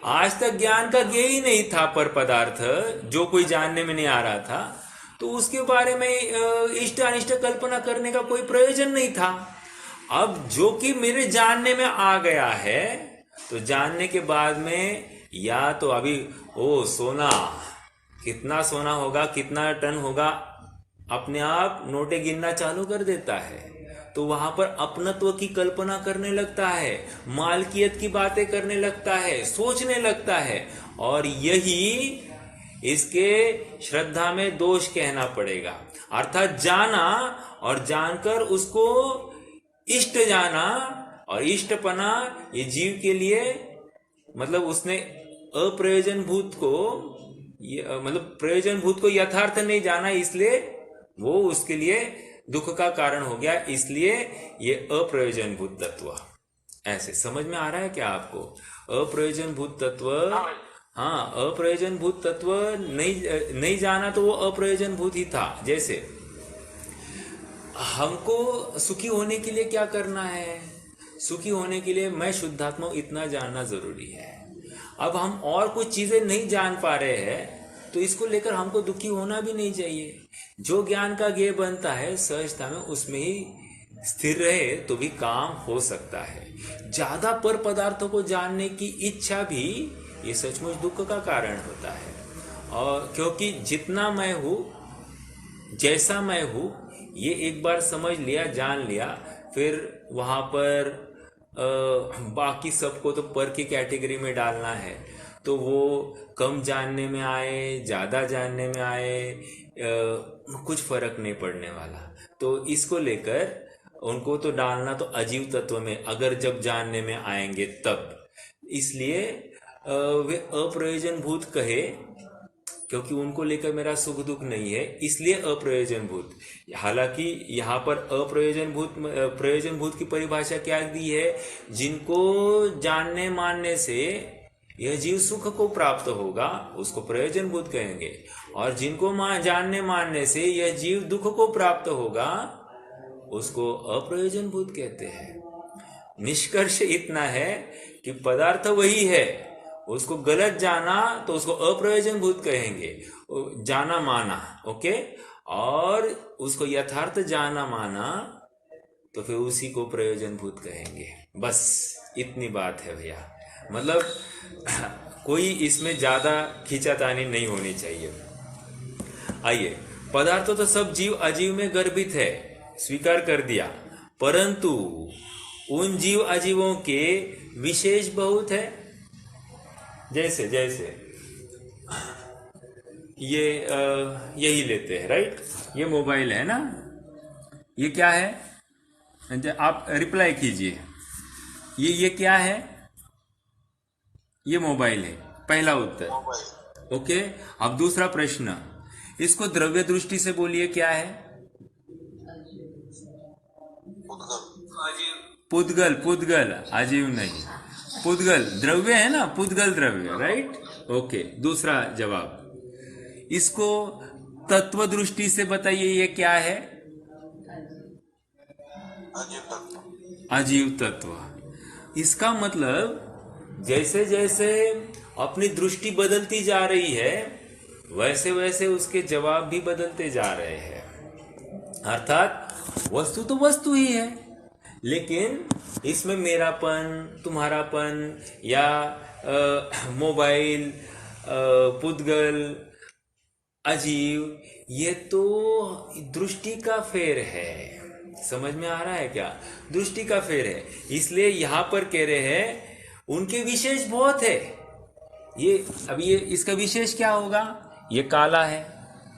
आज तक ज्ञान का ज्ञेय ही नहीं था पर पदार्थ, जो कोई जानने में नहीं आ रहा था, तो उसके बारे में इष्ट अनिष्ट कल्पना करने का कोई प्रयोजन नहीं था। अब जो कि मेरे जानने में आ गया है, तो जानने के बाद में या तो अभी ओ सोना, कितना सोना होगा, कितना टन होगा, अपने आप नोटे गिनना चालू कर देता है। तो वहां पर अपनत्व की कल्पना करने लगता है, मालकियत की बातें करने लगता है, सोचने लगता है। और यही इसके श्रद्धा में दोष कहना पड़ेगा। अर्थात जाना और जानकर उसको इष्ट जाना, और इष्टपना ये जीव के लिए, मतलब उसने अप्रयोजन भूत को, मतलब प्रयोजन भूत को यथार्थ नहीं जाना, इसलिए वो उसके लिए दुख का कारण हो गया। इसलिए ये अप्रयोजन भूत तत्व। ऐसे समझ में आ रहा है क्या आपको? अप्रयोजन भूत तत्व, हाँ, अप्रयोजन भूत तत्व नहीं जाना तो वो अप्रयोजन भूत ही था। जैसे हमको सुखी होने के लिए क्या करना है? सुखी होने के लिए मैं शुद्धात्मा इतना जानना जरूरी है। अब हम और कुछ चीजें नहीं जान पा रहे हैं, तो इसको लेकर हमको दुखी होना भी नहीं चाहिए। जो ज्ञान का ज्ञेय बनता है सहजता में, उसमें ही स्थिर रहे तो भी काम हो सकता है। ज्यादा पर पदार्थों को जानने की इच्छा भी ये सचमुच दुख का कारण होता है। और क्योंकि जितना मैं हूं, जैसा मैं हूं, ये एक बार समझ लिया, जान लिया, फिर वहां पर बाकी सबको तो पर की कैटेगरी में डालना है। तो वो कम जानने में आए, ज्यादा जानने में आए, कुछ फर्क नहीं पड़ने वाला। तो इसको लेकर उनको तो डालना तो अजीव तत्व में, अगर जब जानने में आएंगे तब। इसलिए वे अप्रयोजन भूत कहे, क्योंकि उनको लेकर मेरा सुख दुख नहीं है, इसलिए अप्रयोजन भूत। हालांकि यहाँ पर अप्रयोजन भूत, प्रयोजन भूत की परिभाषा क्या दी है? जिनको जानने मानने से यह जीव सुख को प्राप्त होगा, उसको प्रयोजन भूत कहेंगे। और जिनको जानने मानने से यह जीव दुख को प्राप्त होगा, उसको अप्रयोजन भूत कहते हैं। निष्कर्ष इतना है कि पदार्थ वही है, उसको गलत जाना तो उसको अप्रयोजन भूत कहेंगे, जाना माना, ओके। और उसको यथार्थ जाना माना तो फिर उसी को प्रयोजन भूत कहेंगे। बस इतनी बात है भैया। मतलब कोई इसमें ज्यादा खींचातानी नहीं होनी चाहिए। आइए, पदार्थ तो सब जीव अजीव में गर्भित है, स्वीकार कर दिया, परंतु उन जीव अजीवों के विशेष बहुत है। जैसे जैसे ये यही लेते हैं, राइट? ये मोबाइल है ना, ये क्या है? आप रिप्लाई कीजिए। ये क्या है? ये मोबाइल है, पहला उत्तर। ओके, अब दूसरा प्रश्न, इसको द्रव्य दृष्टि से बोलिए, क्या है? पुद्गल। पुद्गल, अजीव नहीं। पुद्गल द्रव्य है ना, पुद्गल द्रव्य, राइट? ओके, दूसरा जवाब, इसको तत्व दृष्टि से बताइए, ये क्या है? अजीव तत्व। इसका मतलब जैसे जैसे अपनी दृष्टि बदलती जा रही है, वैसे वैसे उसके जवाब भी बदलते जा रहे हैं। अर्थात वस्तु तो वस्तु ही है, लेकिन इसमें मेरापन, तुम्हारापन, या मोबाइल, पुद्गल, अजीव, ये तो दृष्टि का फेर है। समझ में आ रहा है क्या? दृष्टि का फेर है। इसलिए यहां पर कह रहे हैं उनके विशेष बहुत है। ये इसका विशेष क्या होगा? ये काला है,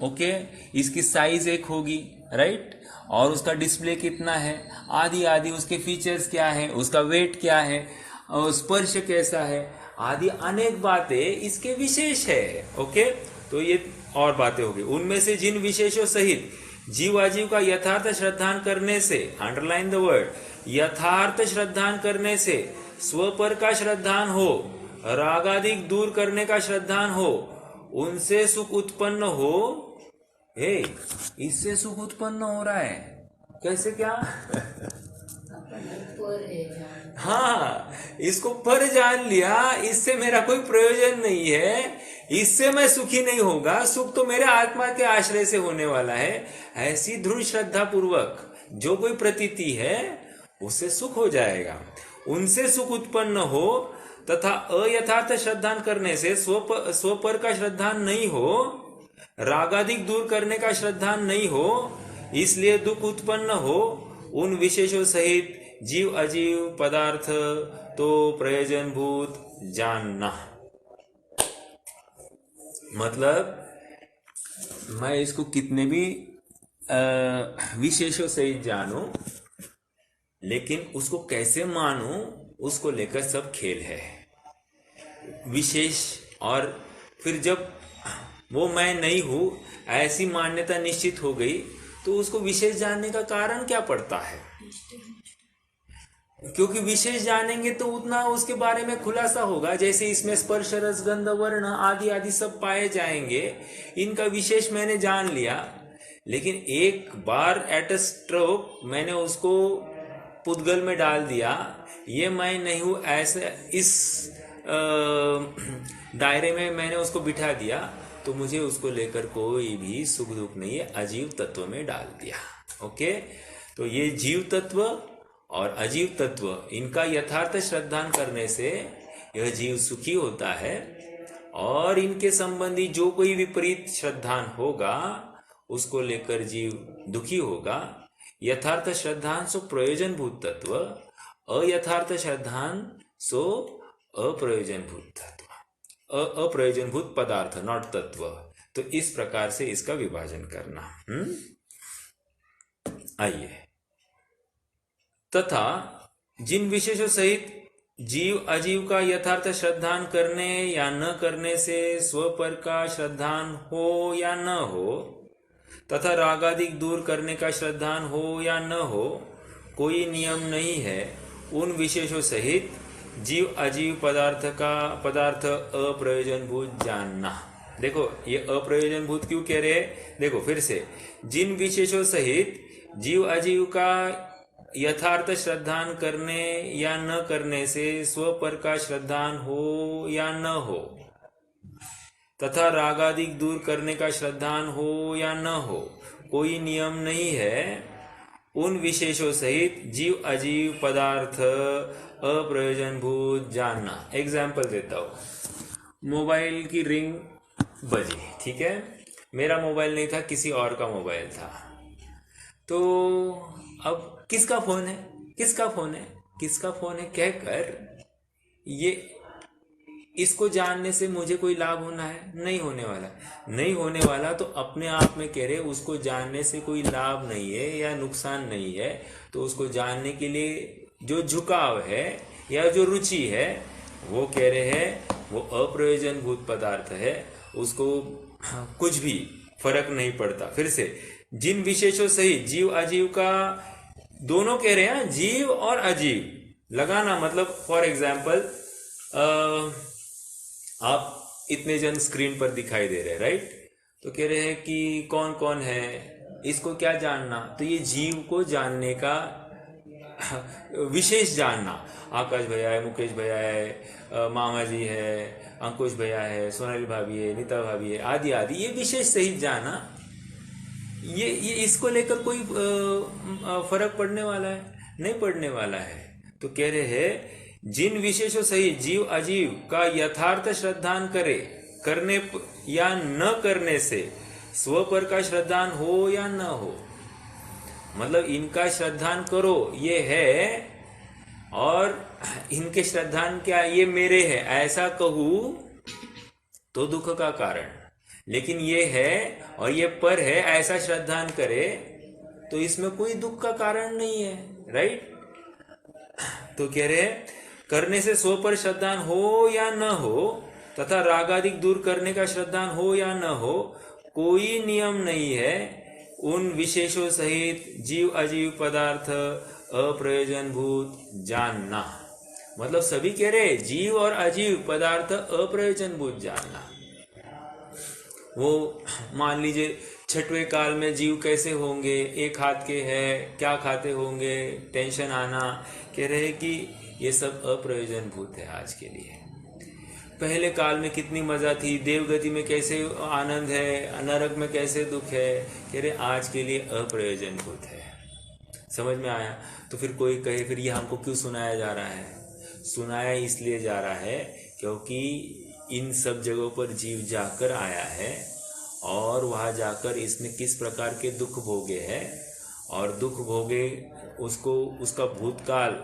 ओके, इसकी साइज 1 होगी, राइट, और उसका डिस्प्ले कितना है, आदि आदि, उसके फीचर्स क्या है, उसका वेट क्या है, और स्पर्श कैसा है, आदि अनेक बातें इसके विशेष है। ओके, तो ये और बातें होगी। उनमें से जिन विशेषों सहित जीव अजीव का यथार्थ श्रद्धान करने से, अंडरलाइन द वर्ड, यथार्थ श्रद्धान करने से स्वपर का श्रद्धान हो, रागादिक दूर करने का श्रद्धान हो, उनसे सुख उत्पन्न हो। इससे सुख उत्पन्न हो रहा है, कैसे, क्या? हाँ, इसको पर जान लिया, इससे मेरा कोई प्रयोजन नहीं है, इससे मैं सुखी नहीं होगा, सुख तो मेरे आत्मा के आश्रय से होने वाला है। ऐसी दृढ़ श्रद्धा पूर्वक जो कोई प्रतीति है उससे सुख हो जाएगा। उनसे सुख उत्पन्न हो तथा अयथार्थ श्रद्धान करने से स्वपर का श्रद्धान नहीं हो, रागादिक दूर करने का श्रद्धान नहीं हो, इसलिए दुख उत्पन्न हो। उन विशेषों सहित जीव अजीव पदार्थ तो प्रयोजन भूत जानना। मतलब मैं इसको कितने भी विशेषों सहित जानूं, लेकिन उसको कैसे मानूं, उसको लेकर सब खेल है। विशेष, और फिर जब वो मैं नहीं हूं ऐसी मान्यता निश्चित हो गई, तो उसको विशेष जानने का कारण क्या पड़ता है? क्योंकि विशेष जानेंगे तो उतना उसके बारे में खुलासा होगा। जैसे इसमें स्पर्श रस गंध वर्ण आदि आदि सब पाए जाएंगे, इनका विशेष मैंने जान लिया, लेकिन एक बार एट अ स्ट्रोक मैंने उसको पुद्गल में डाल दिया, ये मैं नहीं हूं, ऐसे इस दायरे में मैंने उसको बिठा दिया, तो मुझे उसको लेकर कोई भी सुख दुख नहीं है, अजीव तत्व में डाल दिया। ओके, तो ये जीव तत्व और अजीव तत्व, इनका यथार्थ श्रद्धान करने से यह जीव सुखी होता है, और इनके संबंधी जो कोई विपरीत श्रद्धान होगा उसको लेकर जीव दुखी होगा। यथार्थ श्रद्धान सो प्रयोजन भूत तत्व, अयथार्थ श्रद्धान सो अप्रयोजन भूत तत्व, अप्रयोजन भूत पदार्थ, नॉट तत्व। तो इस प्रकार से इसका विभाजन करना। आइए, तथा जिन विशेषों सहित जीव अजीव का यथार्थ श्रद्धान करने या न करने से स्वपर का श्रद्धान हो या न हो, तथा रागादिक दूर करने का श्रद्धान हो या न हो, कोई नियम नहीं है। उन विशेषों सहित जीव अजीव पदार्थ अप्रयोजन भूत जानना। देखो, ये अप्रयोजन भूत क्यों कह रहे हैं? देखो फिर से, जिन विशेषों सहित जीव अजीव का यथार्थ श्रद्धान करने या न करने से स्वपर का श्रद्धान हो या न हो, तथा रागादिक दूर करने का श्रद्धान हो या न हो, कोई नियम नहीं है। उन विशेषों सहित जीव अजीव पदार्थ अप्रयोजन भूत जानना। एग्जाम्पल देता हूं, मोबाइल की रिंग बजी, ठीक है, मेरा मोबाइल नहीं था, किसी और का मोबाइल था, तो अब किसका फोन है, किसका फोन है, किसका फोन है कहकर ये इसको जानने से मुझे कोई लाभ होना है? नहीं होने वाला, नहीं होने वाला। तो अपने आप में कह रहे उसको जानने से कोई लाभ नहीं है या नुकसान नहीं है, तो उसको जानने के लिए जो झुकाव है या जो रुचि है, वो कह रहे हैं वो अप्रयोजन भूत पदार्थ है, उसको कुछ भी फर्क नहीं पड़ता। फिर से, जिन विशेषों सहित जीव अजीव का, दोनों कह रहे हैं जीव और अजीव लगाना, मतलब फॉर एग्जाम्पल आप इतने जन स्क्रीन पर दिखाई दे रहे हैं, राइट, तो कह रहे हैं कि कौन कौन है, इसको क्या जानना? तो ये जीव को जानने का विशेष जानना, आकाश भैया है, मुकेश भैया है, मामा जी है, अंकुश भैया है, सोनाली भाभी है, नीता भाभी है, आदि आदि, ये विशेष सहित जाना, ये इसको लेकर कोई फर्क पड़ने वाला है? नहीं पड़ने वाला है। तो कह रहे हैं जिन विशेषों सहित जीव अजीव का यथार्थ श्रद्धान करने या न करने से स्वपर का श्रद्धान हो या न हो, मतलब इनका श्रद्धान करो ये है, और इनके श्रद्धान क्या ये मेरे है ऐसा कहूं तो दुख का कारण, लेकिन ये है और ये पर है ऐसा श्रद्धान करे तो इसमें कोई दुख का कारण नहीं है, राइट। तो कह रहे हैं करने से स्व पर श्रद्धान हो या न हो तथा रागादिक दूर करने का श्रद्धान हो या न हो, कोई नियम नहीं है उन विशेषों सहित जीव अजीव पदार्थ अप्रयोजन भूत जानना। मतलब सभी कह रहे जीव और अजीव पदार्थ अप्रयोजन भूत जानना। वो मान लीजिए छठवें काल में जीव कैसे होंगे, एक हाथ के हैं, क्या खाते होंगे, टेंशन आना, कह रहे कि ये सब अप्रयोजन भूत है आज के लिए। पहले काल में कितनी मजा थी, देवगति में कैसे आनंद है, नरक में कैसे दुख है, कह रहे आज के लिए अप्रयोजन भूत है। समझ में आया। तो फिर कोई कहे फिर ये हमको क्यों सुनाया जा रहा है? सुनाया इसलिए जा रहा है क्योंकि इन सब जगहों पर जीव जाकर आया है और वहां जाकर इसने किस प्रकार के दुख भोगे हैं और दुख भोगे उसको उसका भूतकाल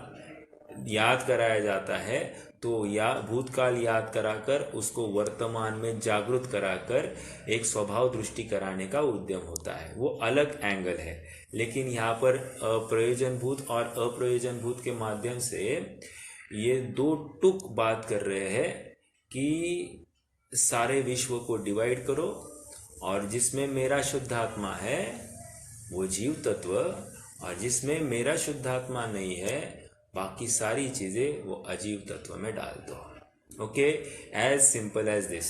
याद कराया जाता है। तो या भूतकाल याद कराकर उसको वर्तमान में जागृत कराकर एक स्वभाव दृष्टि कराने का उद्यम होता है, वो अलग एंगल है। लेकिन यहाँ पर प्रयोजन भूत और अप्रयोजन भूत के माध्यम से ये दो टुक बात कर रहे हैं कि सारे विश्व को डिवाइड करो और जिसमें मेरा शुद्धात्मा है वो जीव तत्व, और जिसमें मेरा शुद्धात्मा नहीं है बाकी सारी चीजें वो अजीव तत्व में डाल दो। Okay, as simple as this.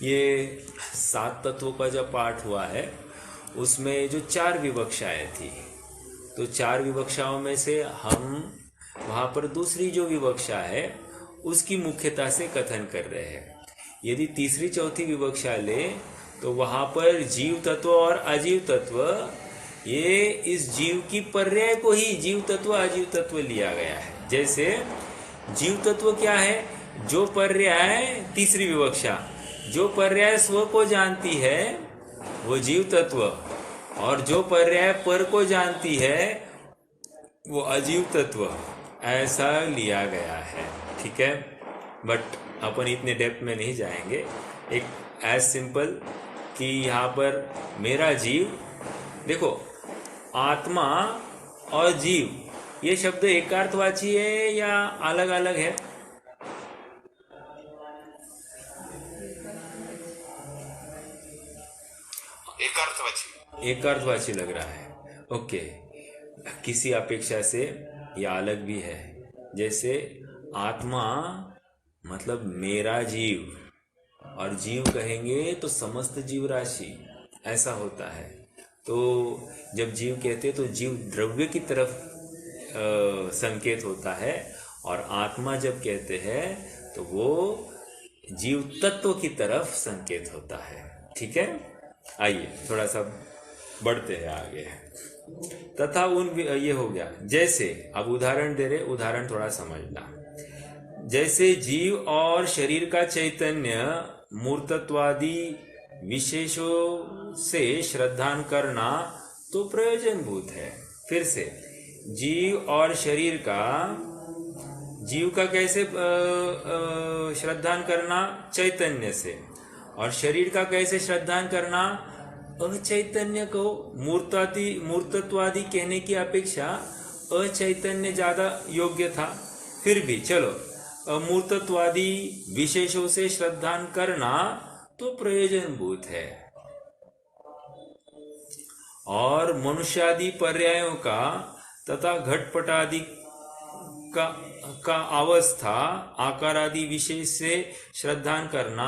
ये 7 तत्वों का जब पाठ हुआ है उसमें जो 4 विवक्षाएं थी, तो 4 विवक्षाओं में से हम वहां पर दूसरी जो विवक्षा है उसकी मुख्यता से कथन कर रहे हैं। यदि तीसरी चौथी विवक्षा ले तो वहां पर जीव तत्व और अजीव तत्व, ये इस जीव की पर्याय को ही जीव तत्व अजीव तत्व लिया गया है। जैसे जीव तत्व क्या है, जो पर्याय, तीसरी विवक्षा, जो पर्याय स्व को जानती है वो जीव तत्व, और जो पर्याय पर को जानती है वो अजीव तत्व, ऐसा लिया गया है। ठीक है, बट अपन इतने डेप्थ में नहीं जाएंगे। एक एज सिंपल कि यहाँ पर मेरा जीव, देखो आत्मा और जीव ये शब्द एकार्थवाची है या अलग अलग है? एकार्थवाची। एकार्थवाची लग रहा है। ओके, किसी अपेक्षा से यह अलग भी है। जैसे आत्मा मतलब मेरा जीव, और जीव कहेंगे तो समस्त जीव राशि, ऐसा होता है। तो जब जीव कहते हैं तो जीव द्रव्य की तरफ संकेत होता है, और आत्मा जब कहते हैं तो वो जीव तत्व की तरफ संकेत होता है। ठीक है, आइए थोड़ा सा बढ़ते हैं आगे। तथा उन, ये हो गया। जैसे अब उदाहरण दे रहे, उदाहरण थोड़ा समझना। जैसे जीव और शरीर का चैतन्य मूर्तत्वादि विशेषों से श्रद्धान करना तो प्रयोजन भूत है। फिर से जीव और शरीर का, जीव का कैसे श्रद्धान करना? चैतन्य से। और शरीर का कैसे श्रद्धान करना? अचैतन्य को। मूर्तत्वादि कहने की अपेक्षा अचैतन्य ज्यादा योग्य था। फिर भी चलो, अमूर्तत्वादी विशेषों से श्रद्धान करना तो प्रयोजन भूत है। और मनुष्यादि पर्यायों का तथा घटपटादि का अवस्था आकारादि विशेष से श्रद्धान करना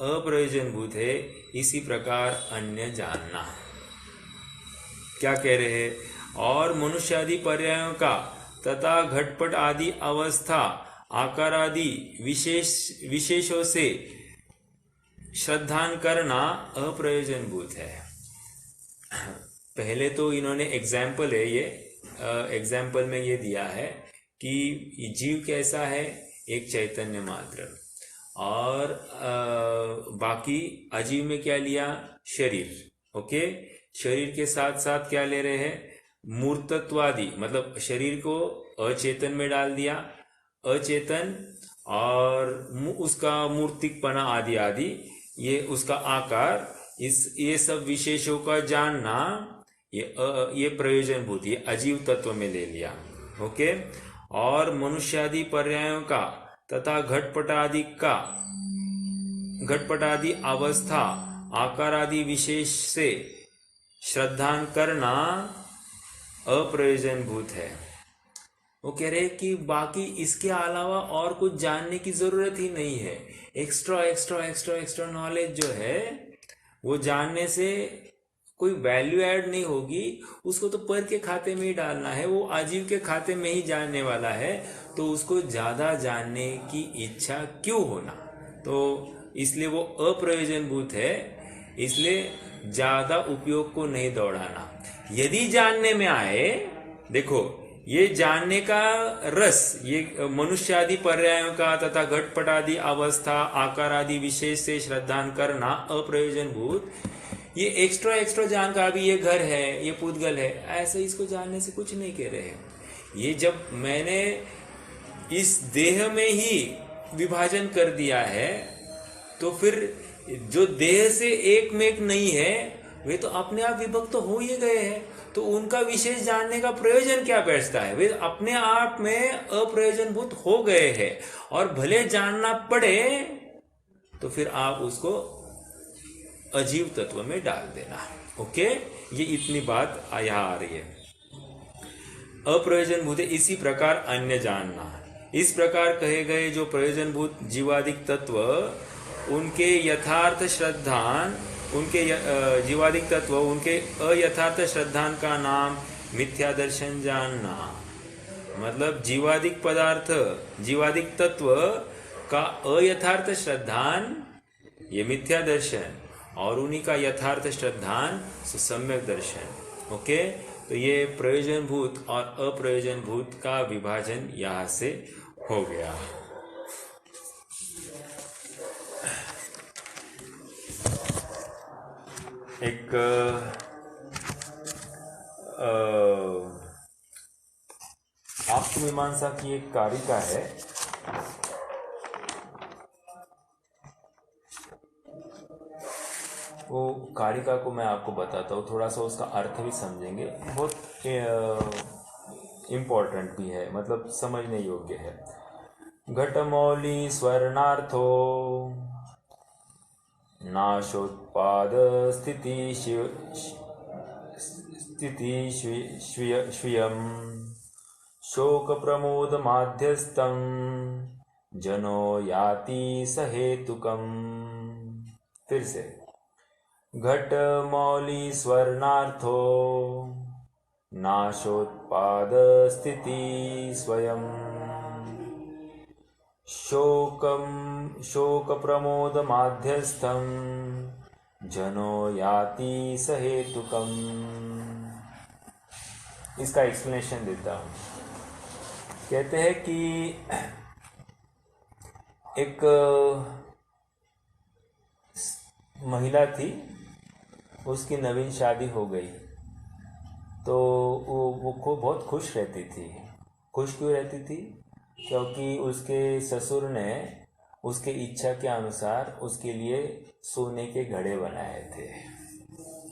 अप्रयोजन भूत है। इसी प्रकार अन्य जानना। क्या कह रहे हैं? और मनुष्यादि पर्यायों का तथा घटपट आदि अवस्था आकार आदि विशेषों से श्रद्धान करना अप्रयोजन भूत है। पहले तो इन्होंने एग्जाम्पल है, ये एग्जाम्पल में ये दिया है कि जीव कैसा है, एक चैतन्य मात्र, और बाकी अजीव में क्या लिया? शरीर। ओके, शरीर के साथ साथ क्या ले रहे हैं? मूर्तत्वादि मतलब शरीर को अचेतन में डाल दिया, अचेतन और उसका मूर्तिकपना आदि आदि, ये उसका आकार, ये सब विशेषों का जानना, ये प्रयोजनभूत, ये अजीव तत्व में ले लिया। ओके। और मनुष्यादि पर्यायों का तथा घटपटादि अवस्था आकार आदि विशेष से श्रद्धान करना अप्रयोजनभूत है। वो कह रहे कि बाकी इसके अलावा और कुछ जानने की जरूरत ही नहीं है। एक्स्ट्रा नॉलेज जो है वो जानने से कोई वैल्यू ऐड नहीं होगी, उसको तो पर के खाते में ही डालना है, वो अजीव के खाते में ही जानने वाला है, तो उसको ज्यादा जानने की इच्छा क्यों होना। तो इसलिए वो अप्रयोजनभूत है, इसलिए ज्यादा उपयोग को नहीं दौड़ाना। यदि जानने में आए, देखो ये जानने का रस, ये मनुष्यादि पर्यायों का तथा घटपटादि अवस्था आकार आदि विशेष से श्रद्धान करना अप्रयोजनभूत, ये एक्स्ट्रा जानकर, अभी ये घर है, ये पूतगल है, ऐसे इसको जानने से कुछ नहीं कह रहे हैं। ये जब मैंने इस देह में ही विभाजन कर दिया है, तो फिर जो देह से एक में एक नहीं है वे तो अपने आप विभक्त तो हो ही गए हैं, तो उनका विशेष जानने का प्रयोजन क्या बैठता है। वे अपने आप में अप्रयोजनभूत हो गए हैं, और भले जानना पड़े तो फिर आप उसको अजीव तत्व में डाल देना। ओके, ये इतनी बात यहाँ आ रही है। अप्रयोजनभूत है, इसी प्रकार अन्य जानना। इस प्रकार कहे गए जो प्रयोजनभूत जीवादिक तत्व, उनके यथार्थ श्रद्धान, उनके जीवादिक तत्व, उनके अयथार्थ श्रद्धान का नाम मिथ्या दर्शन जानना। मतलब जीवादिक पदार्थ, जीवादिक तत्व का अयथार्थ श्रद्धान ये मिथ्या दर्शन, और उन्हीं का यथार्थ श्रद्धान सम्यक दर्शन। ओके, तो ये प्रयोजनभूत और अप्रयोजनभूत का विभाजन यहां से हो गया। एक आत्ममीमांसा की एक कारिका है, वो कारिका को मैं आपको बताता हूँ, थोड़ा सा उसका अर्थ भी समझेंगे, बहुत इम्पोर्टेंट भी है, मतलब समझने योग्य है। घटमौली स्वर्णार्थो नाशोत्पाद स्थिति स्वीयम शोक प्रमोद माध्यस्थम जनो याति सहेतुकम। फिर से, घट मौली स्वर्णार्थो नाशोत्पाद स्थिति स्वयं शोक प्रमोद माध्यस्थम जनो याति सहेतुकम। इसका एक्सप्लेनेशन देता हूँ। कहते हैं कि एक महिला थी, उसकी नवीन शादी हो गई, तो वो बहुत खुश रहती थी। खुश क्यों रहती थी? क्योंकि उसके ससुर ने उसके इच्छा के अनुसार उसके लिए सोने के घड़े बनाए थे,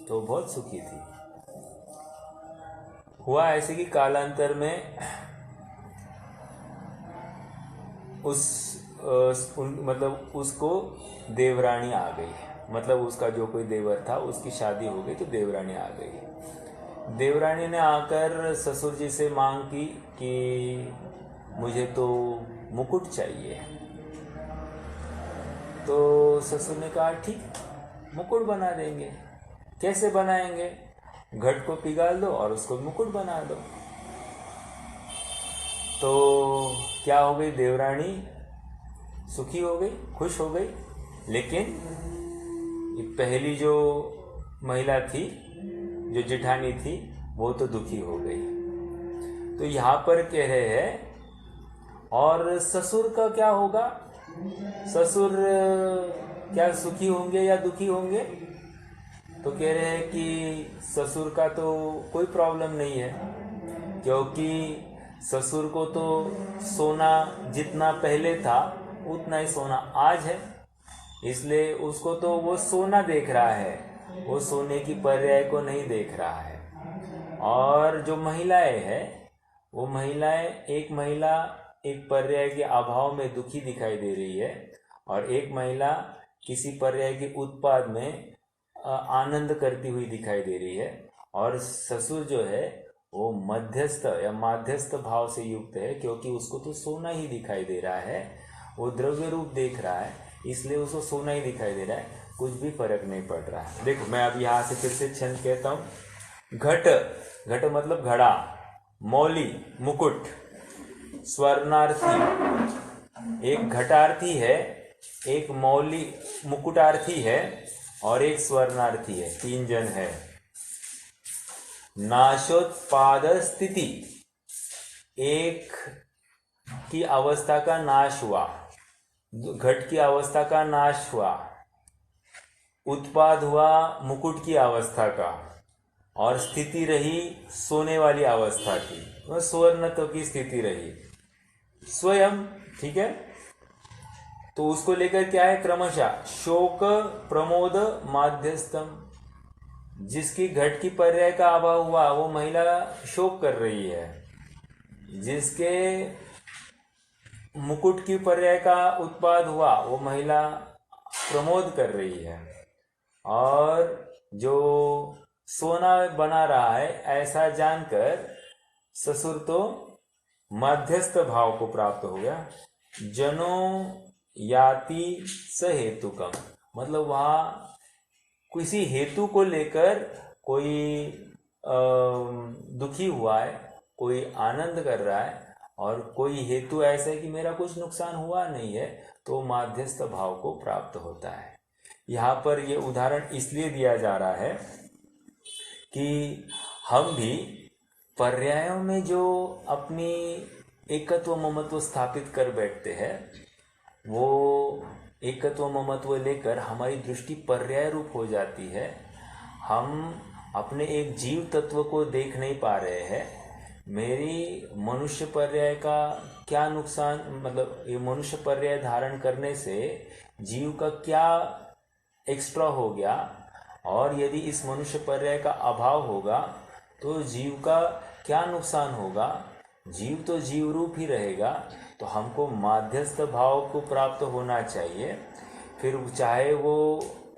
तो बहुत सुखी थी। हुआ ऐसे कि कालांतर में मतलब उसको देवरानी आ गई, मतलब उसका जो कोई देवर था उसकी शादी हो गई, तो देवरानी आ गई। देवरानी ने आकर ससुर जी से मांग की कि मुझे तो मुकुट चाहिए। तो ससुर ने कहा ठीक, मुकुट बना देंगे। कैसे बनाएंगे? घट को पिघाल दो और उसको मुकुट बना दो। तो क्या हो गई, देवरानी सुखी हो गई, खुश हो गई। लेकिन पहली जो महिला थी, जो जेठानी थी, वो तो दुखी हो गई। तो यहाँ पर कह रहे हैं, और ससुर का क्या होगा? ससुर क्या सुखी होंगे या दुखी होंगे? तो कह रहे हैं कि ससुर का तो कोई प्रॉब्लम नहीं है, क्योंकि ससुर को तो सोना जितना पहले था उतना ही सोना आज है, इसलिए उसको तो वो सोना देख रहा है, वो सोने की पर्याय को नहीं देख रहा है। और जो महिलाएं हैं, वो महिलाएं, एक महिला एक पर्याय के अभाव में दुखी दिखाई दे रही है और एक महिला किसी पर्याय के उत्पाद में आनंद करती हुई दिखाई दे रही है। और ससुर जो है वो मध्यस्थ या माध्यस्थ भाव से युक्त है, क्योंकि उसको तो सोना ही दिखाई दे रहा है, वो द्रव्य रूप देख रहा है, इसलिए उसको सोना ही दिखाई दे रहा है, कुछ भी फर्क नहीं पड़ रहा है। देखो मैं अब यहाँ से फिर से छंद कहता हूँ। घट, घट मतलब घड़ा, मौली मुकुट, स्वर्णार्थी, एक घटार्थी है, एक मौली मुकुटार्थी है और एक स्वर्णार्थी है, 3 जन है। नाशोत्पाद स्थिति, एक की अवस्था का नाश हुआ, घट की अवस्था का नाश हुआ, उत्पाद हुआ मुकुट की अवस्था का, और स्थिति रही सोने वाली अवस्था की, वह सुवर्णत्व की स्थिति रही स्वयं। ठीक है, तो उसको लेकर क्या है क्रमशः शोक प्रमोद माध्यस्थम, जिसकी घट की पर्याय का अभाव हुआ वो महिला शोक कर रही है, जिसके मुकुट की पर्याय का उत्पाद हुआ वो महिला प्रमोद कर रही है, और जो सोना बना रहा है ऐसा जानकर ससुर तो मध्यस्थ भाव को प्राप्त हो गया। जनो याति स हेतुकम, मतलब वहाँ किसी हेतु को लेकर कोई दुखी हुआ है, कोई आनंद कर रहा है, और कोई हेतु ऐसा है कि मेरा कुछ नुकसान हुआ नहीं है, तो माध्यस्थ भाव को प्राप्त होता है। यहाँ पर ये उदाहरण इसलिए दिया जा रहा है कि हम भी पर्यायों में जो अपनी एकत्व ममत्व स्थापित कर बैठते हैं, वो एकत्व ममत्व लेकर हमारी दृष्टि पर्याय रूप हो जाती है। हम अपने एक जीव तत्व को देख नहीं पा रहे हैं। मेरी मनुष्य पर्याय का क्या नुकसान, मतलब ये मनुष्य पर्याय धारण करने से जीव का क्या एक्स्ट्रा हो गया, और यदि इस मनुष्य पर्याय का अभाव होगा तो जीव का क्या नुकसान होगा। जीव तो जीव रूप ही रहेगा, तो हमको माध्यस्थ भाव को प्राप्त होना चाहिए। फिर चाहे वो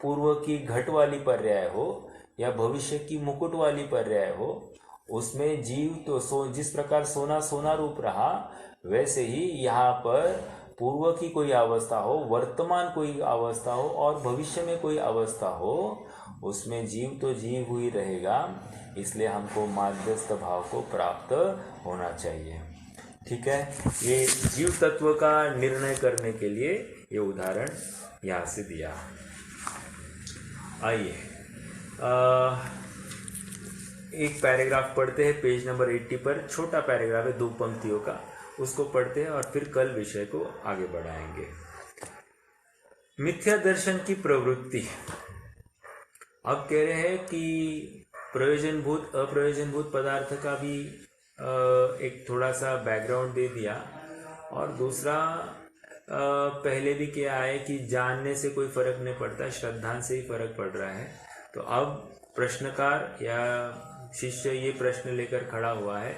पूर्व की घट वाली पर्याय हो या भविष्य की मुकुट वाली पर्याय हो, उसमें जीव तो जिस प्रकार सोना सोना रूप रहा, वैसे ही यहाँ पर पूर्व की कोई अवस्था हो, वर्तमान कोई अवस्था हो और भविष्य में कोई अवस्था हो, उसमें जीव तो जीव ही रहेगा, इसलिए हमको माध्यस्थ भाव को प्राप्त होना चाहिए। ठीक है, ये जीव तत्व का निर्णय करने के लिए ये उदाहरण यहाँ से दिया। आइए एक पैराग्राफ पढ़ते हैं, पेज नंबर 80 पर, छोटा पैराग्राफ है 2 पंक्तियों का, उसको पढ़ते हैं और फिर कल विषय को आगे बढ़ाएंगे। मिथ्या दर्शन की प्रवृत्ति। अब कह रहे हैं कि प्रयोजनभूत अप्रयोजनभूत पदार्थ का भी एक थोड़ा सा बैकग्राउंड दे दिया, और दूसरा पहले भी क्या है कि जानने से कोई फर्क नहीं पड़ता, श्रद्धा से ही फर्क पड़ रहा है। तो अब प्रश्नकार या शिष्य ये प्रश्न लेकर खड़ा हुआ है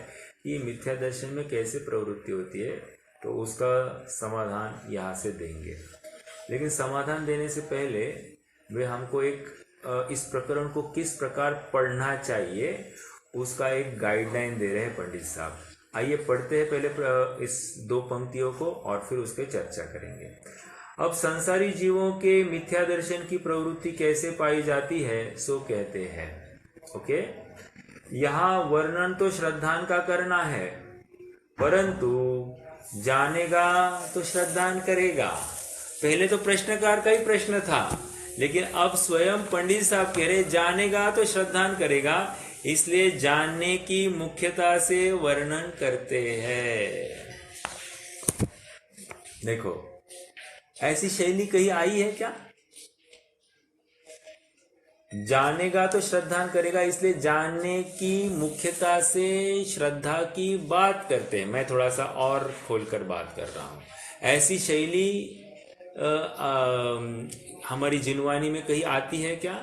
कि मिथ्या दर्शन में कैसे प्रवृत्ति होती है, तो उसका समाधान यहाँ से देंगे। लेकिन समाधान देने से पहले वे हमको एक इस प्रकरण को किस प्रकार पढ़ना चाहिए उसका एक गाइडलाइन दे रहे हैं पंडित साहब। आइए पढ़ते हैं पहले इस 2 पंक्तियों को और फिर उस पर चर्चा करेंगे। अब संसारी जीवों के मिथ्या दर्शन की प्रवृत्ति कैसे पाई जाती है सो कहते हैं। ओके, यहाँ वर्णन तो श्रद्धान का करना है, परंतु जानेगा तो श्रद्धान करेगा। पहले तो प्रश्नकार का ही प्रश्न था, लेकिन अब स्वयं पंडित साहब कह रहे जानेगा तो श्रद्धान करेगा, इसलिए जानने की मुख्यता से वर्णन करते हैं। देखो, ऐसी शैली कहीं आई है क्या? जानेगा तो श्रद्धान करेगा, इसलिए जानने की मुख्यता से श्रद्धा की बात करते हैं। मैं थोड़ा सा और खोलकर बात कर रहा हूँ। ऐसी शैली हमारी जिनवानी में कहीं आती है क्या?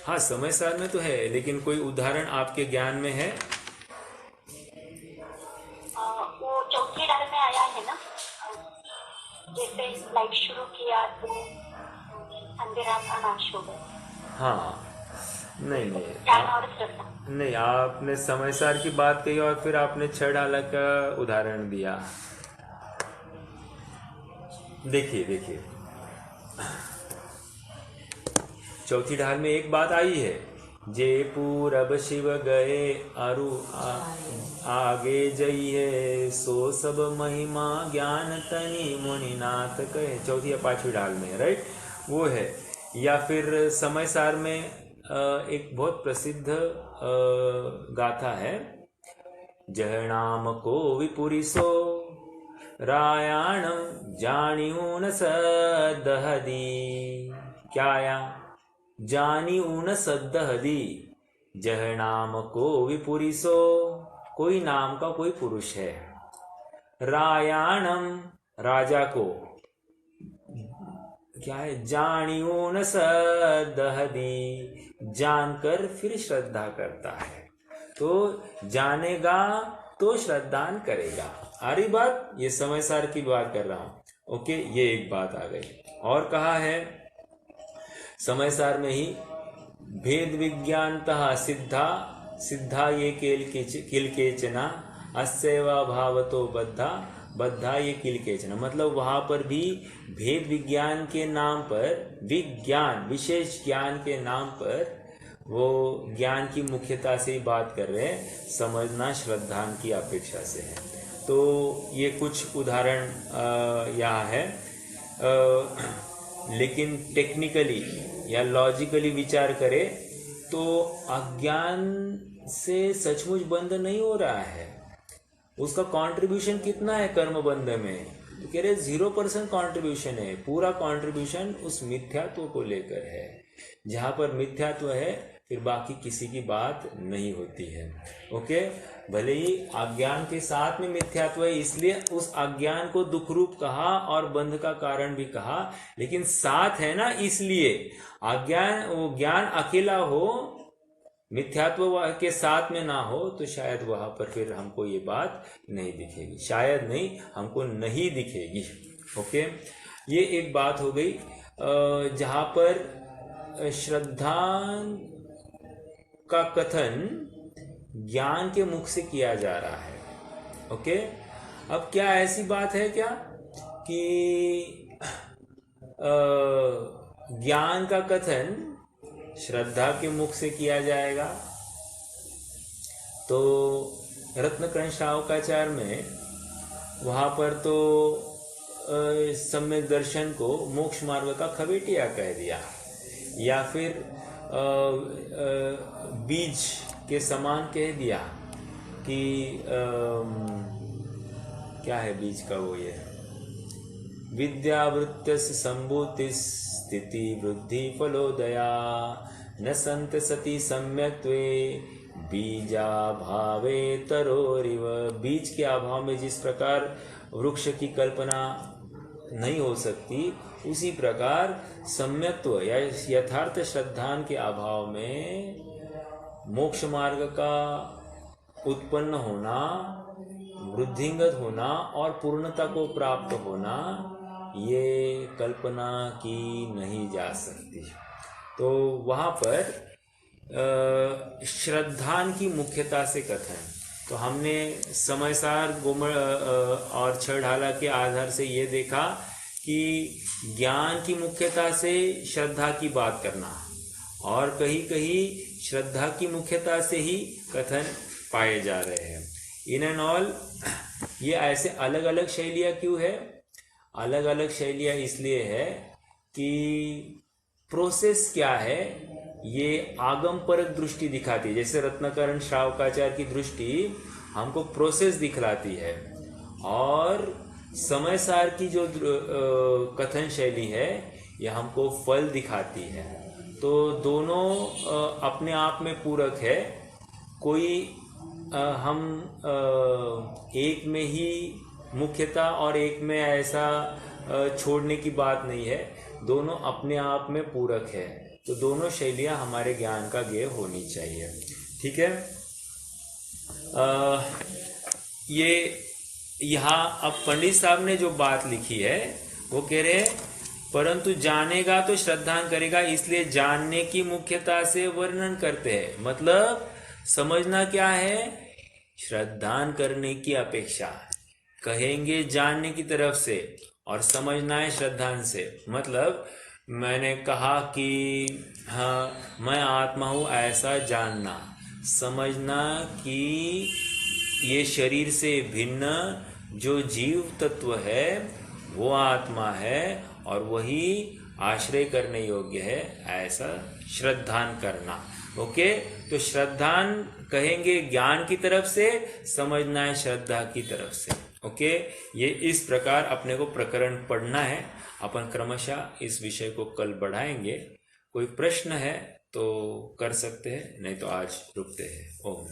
हाँ, समय सार में तो है, लेकिन कोई उदाहरण आपके ज्ञान में है? वो चौथी डाल में आया है ना, जैसे लाइट शुरू किया तो अंधेरा का नाश हो गया। हाँ, नहीं ज्ञान और श्रद्धा। नहीं, आपने समय सार की बात कही और फिर आपने छह डाला का उदाहरण दिया। देखिए चौथी ढाल में एक बात आई है, जे पूरब शिव गए अरु आगे जइए, सो सब महिमा ज्ञान तनि मुनिनाथ कहे। चौथी या पांचवी ढाल में, राइट, वो है। या फिर समय सार में एक बहुत प्रसिद्ध गाथा है, जह नाम को विपुरिसो रायाणम जानियो न सदहदी। क्या आया? जानियो न सदहदी, जह नाम को विपुरिसो, कोई नाम का कोई पुरुष है, रायाणम राजा को, क्या है, जानियो न सदहदी, जानकर फिर श्रद्धा करता है। तो जानेगा तो श्रद्धान करेगा। आ रही बात? ये समय सार की बात कर रहा हूं। ओके, ये एक बात आ गई। और कहा है समय सार में ही, भेद विज्ञानतः सिद्धा, सिद्धा ये किल केचना, अस्यैवा भावतो बद्धा, बद्धा ये किल केचना। मतलब वहां पर भी भेद विज्ञान के नाम पर, विज्ञान विशेष ज्ञान के नाम पर वो ज्ञान की मुख्यता से ही बात कर रहे हैं, समझना श्रद्धान की अपेक्षा से है। तो ये कुछ उदाहरण यहाँ है, लेकिन टेक्निकली या लॉजिकली विचार करें तो अज्ञान से सचमुच बंध नहीं हो रहा है। उसका कंट्रीब्यूशन कितना है कर्म बंध में? तो कह रहे 0% कंट्रीब्यूशन है। पूरा कंट्रीब्यूशन उस मिथ्यात्व को लेकर है। जहां पर मिथ्यात्व है फिर बाकी किसी की बात नहीं होती है। ओके, भले ही अज्ञान के साथ में मिथ्यात्व है, इसलिए उस अज्ञान को दुख रूप कहा और बंध का कारण भी कहा, लेकिन साथ है ना, इसलिए अज्ञान, वो ज्ञान अकेला हो, मिथ्यात्व के साथ में ना हो, तो शायद वहां पर फिर हमको ये बात नहीं दिखेगी। शायद नहीं, हमको नहीं दिखेगी। ओके, ये एक बात हो गई जहां पर श्रद्धा का कथन ज्ञान के मुख से किया जा रहा है। ओके, अब क्या ऐसी बात है क्या कि ज्ञान का कथन श्रद्धा के मुख से किया जाएगा? तो रत्नकर्ण श्रावकाचार्य में वहां पर तो सम्यक दर्शन को मोक्ष मार्ग का खवेटिया कह दिया, या फिर बीज के समान कह दिया कि क्या है बीज का वो, ये विद्यावृत्त संभूति स्थिति वृद्धि फलोदया न संत सती सम्यक्त्वे बीजा भावे तरोरिव। बीज के अभाव में जिस प्रकार वृक्ष की कल्पना नहीं हो सकती, उसी प्रकार सम्यक्त्व या यथार्थ श्रद्धान के अभाव में मोक्ष मार्ग का उत्पन्न होना, वृद्धिंगत होना और पूर्णता को प्राप्त होना, ये कल्पना की नहीं जा सकती। तो वहां पर श्रद्धान की मुख्यता से कथन, तो हमने समयसार गोमड़ और छह ढाला के आधार से ये देखा कि ज्ञान की मुख्यता से श्रद्धा की बात करना, और कहीं कहीं श्रद्धा की मुख्यता से ही कथन पाए जा रहे हैं। इन एंड ऑल ये ऐसे अलग अलग शैलियाँ क्यों है? अलग अलग शैलियाँ इसलिए है कि प्रोसेस क्या है, ये आगम परक दृष्टि दिखाती है। जैसे रत्नकर्ण श्रावकाचार्य की दृष्टि हमको प्रोसेस दिखलाती है, और समय सार की जो कथन शैली है यह हमको फल दिखाती है। तो दोनों अपने आप में पूरक है। कोई हम एक में ही मुख्यता और एक में ऐसा छोड़ने की बात नहीं है, दोनों अपने आप में पूरक है। तो दोनों शैलियाँ हमारे ज्ञान का ज्ञेय होनी चाहिए। ठीक है। ये यहाँ अब पंडित साहब ने जो बात लिखी है वो कह रहे हैं परंतु जानेगा तो श्रद्धान करेगा, इसलिए जानने की मुख्यता से वर्णन करते हैं। मतलब समझना क्या है, श्रद्धान करने की अपेक्षा कहेंगे जानने की तरफ से, और समझना है श्रद्धान से। मतलब मैंने कहा कि हाँ मैं आत्मा हूँ ऐसा जानना, समझना कि ये शरीर से भिन्न जो जीव तत्व है वो आत्मा है और वही आश्रय करने योग्य है, ऐसा श्रद्धान करना। ओके, तो श्रद्धान कहेंगे ज्ञान की तरफ से, समझना है श्रद्धा की तरफ से। ओके, ये इस प्रकार अपने को प्रकरण पढ़ना है। अपन क्रमशः इस विषय को कल बढ़ाएंगे। कोई प्रश्न है तो कर सकते हैं, नहीं तो आज रुकते हैं। ओम।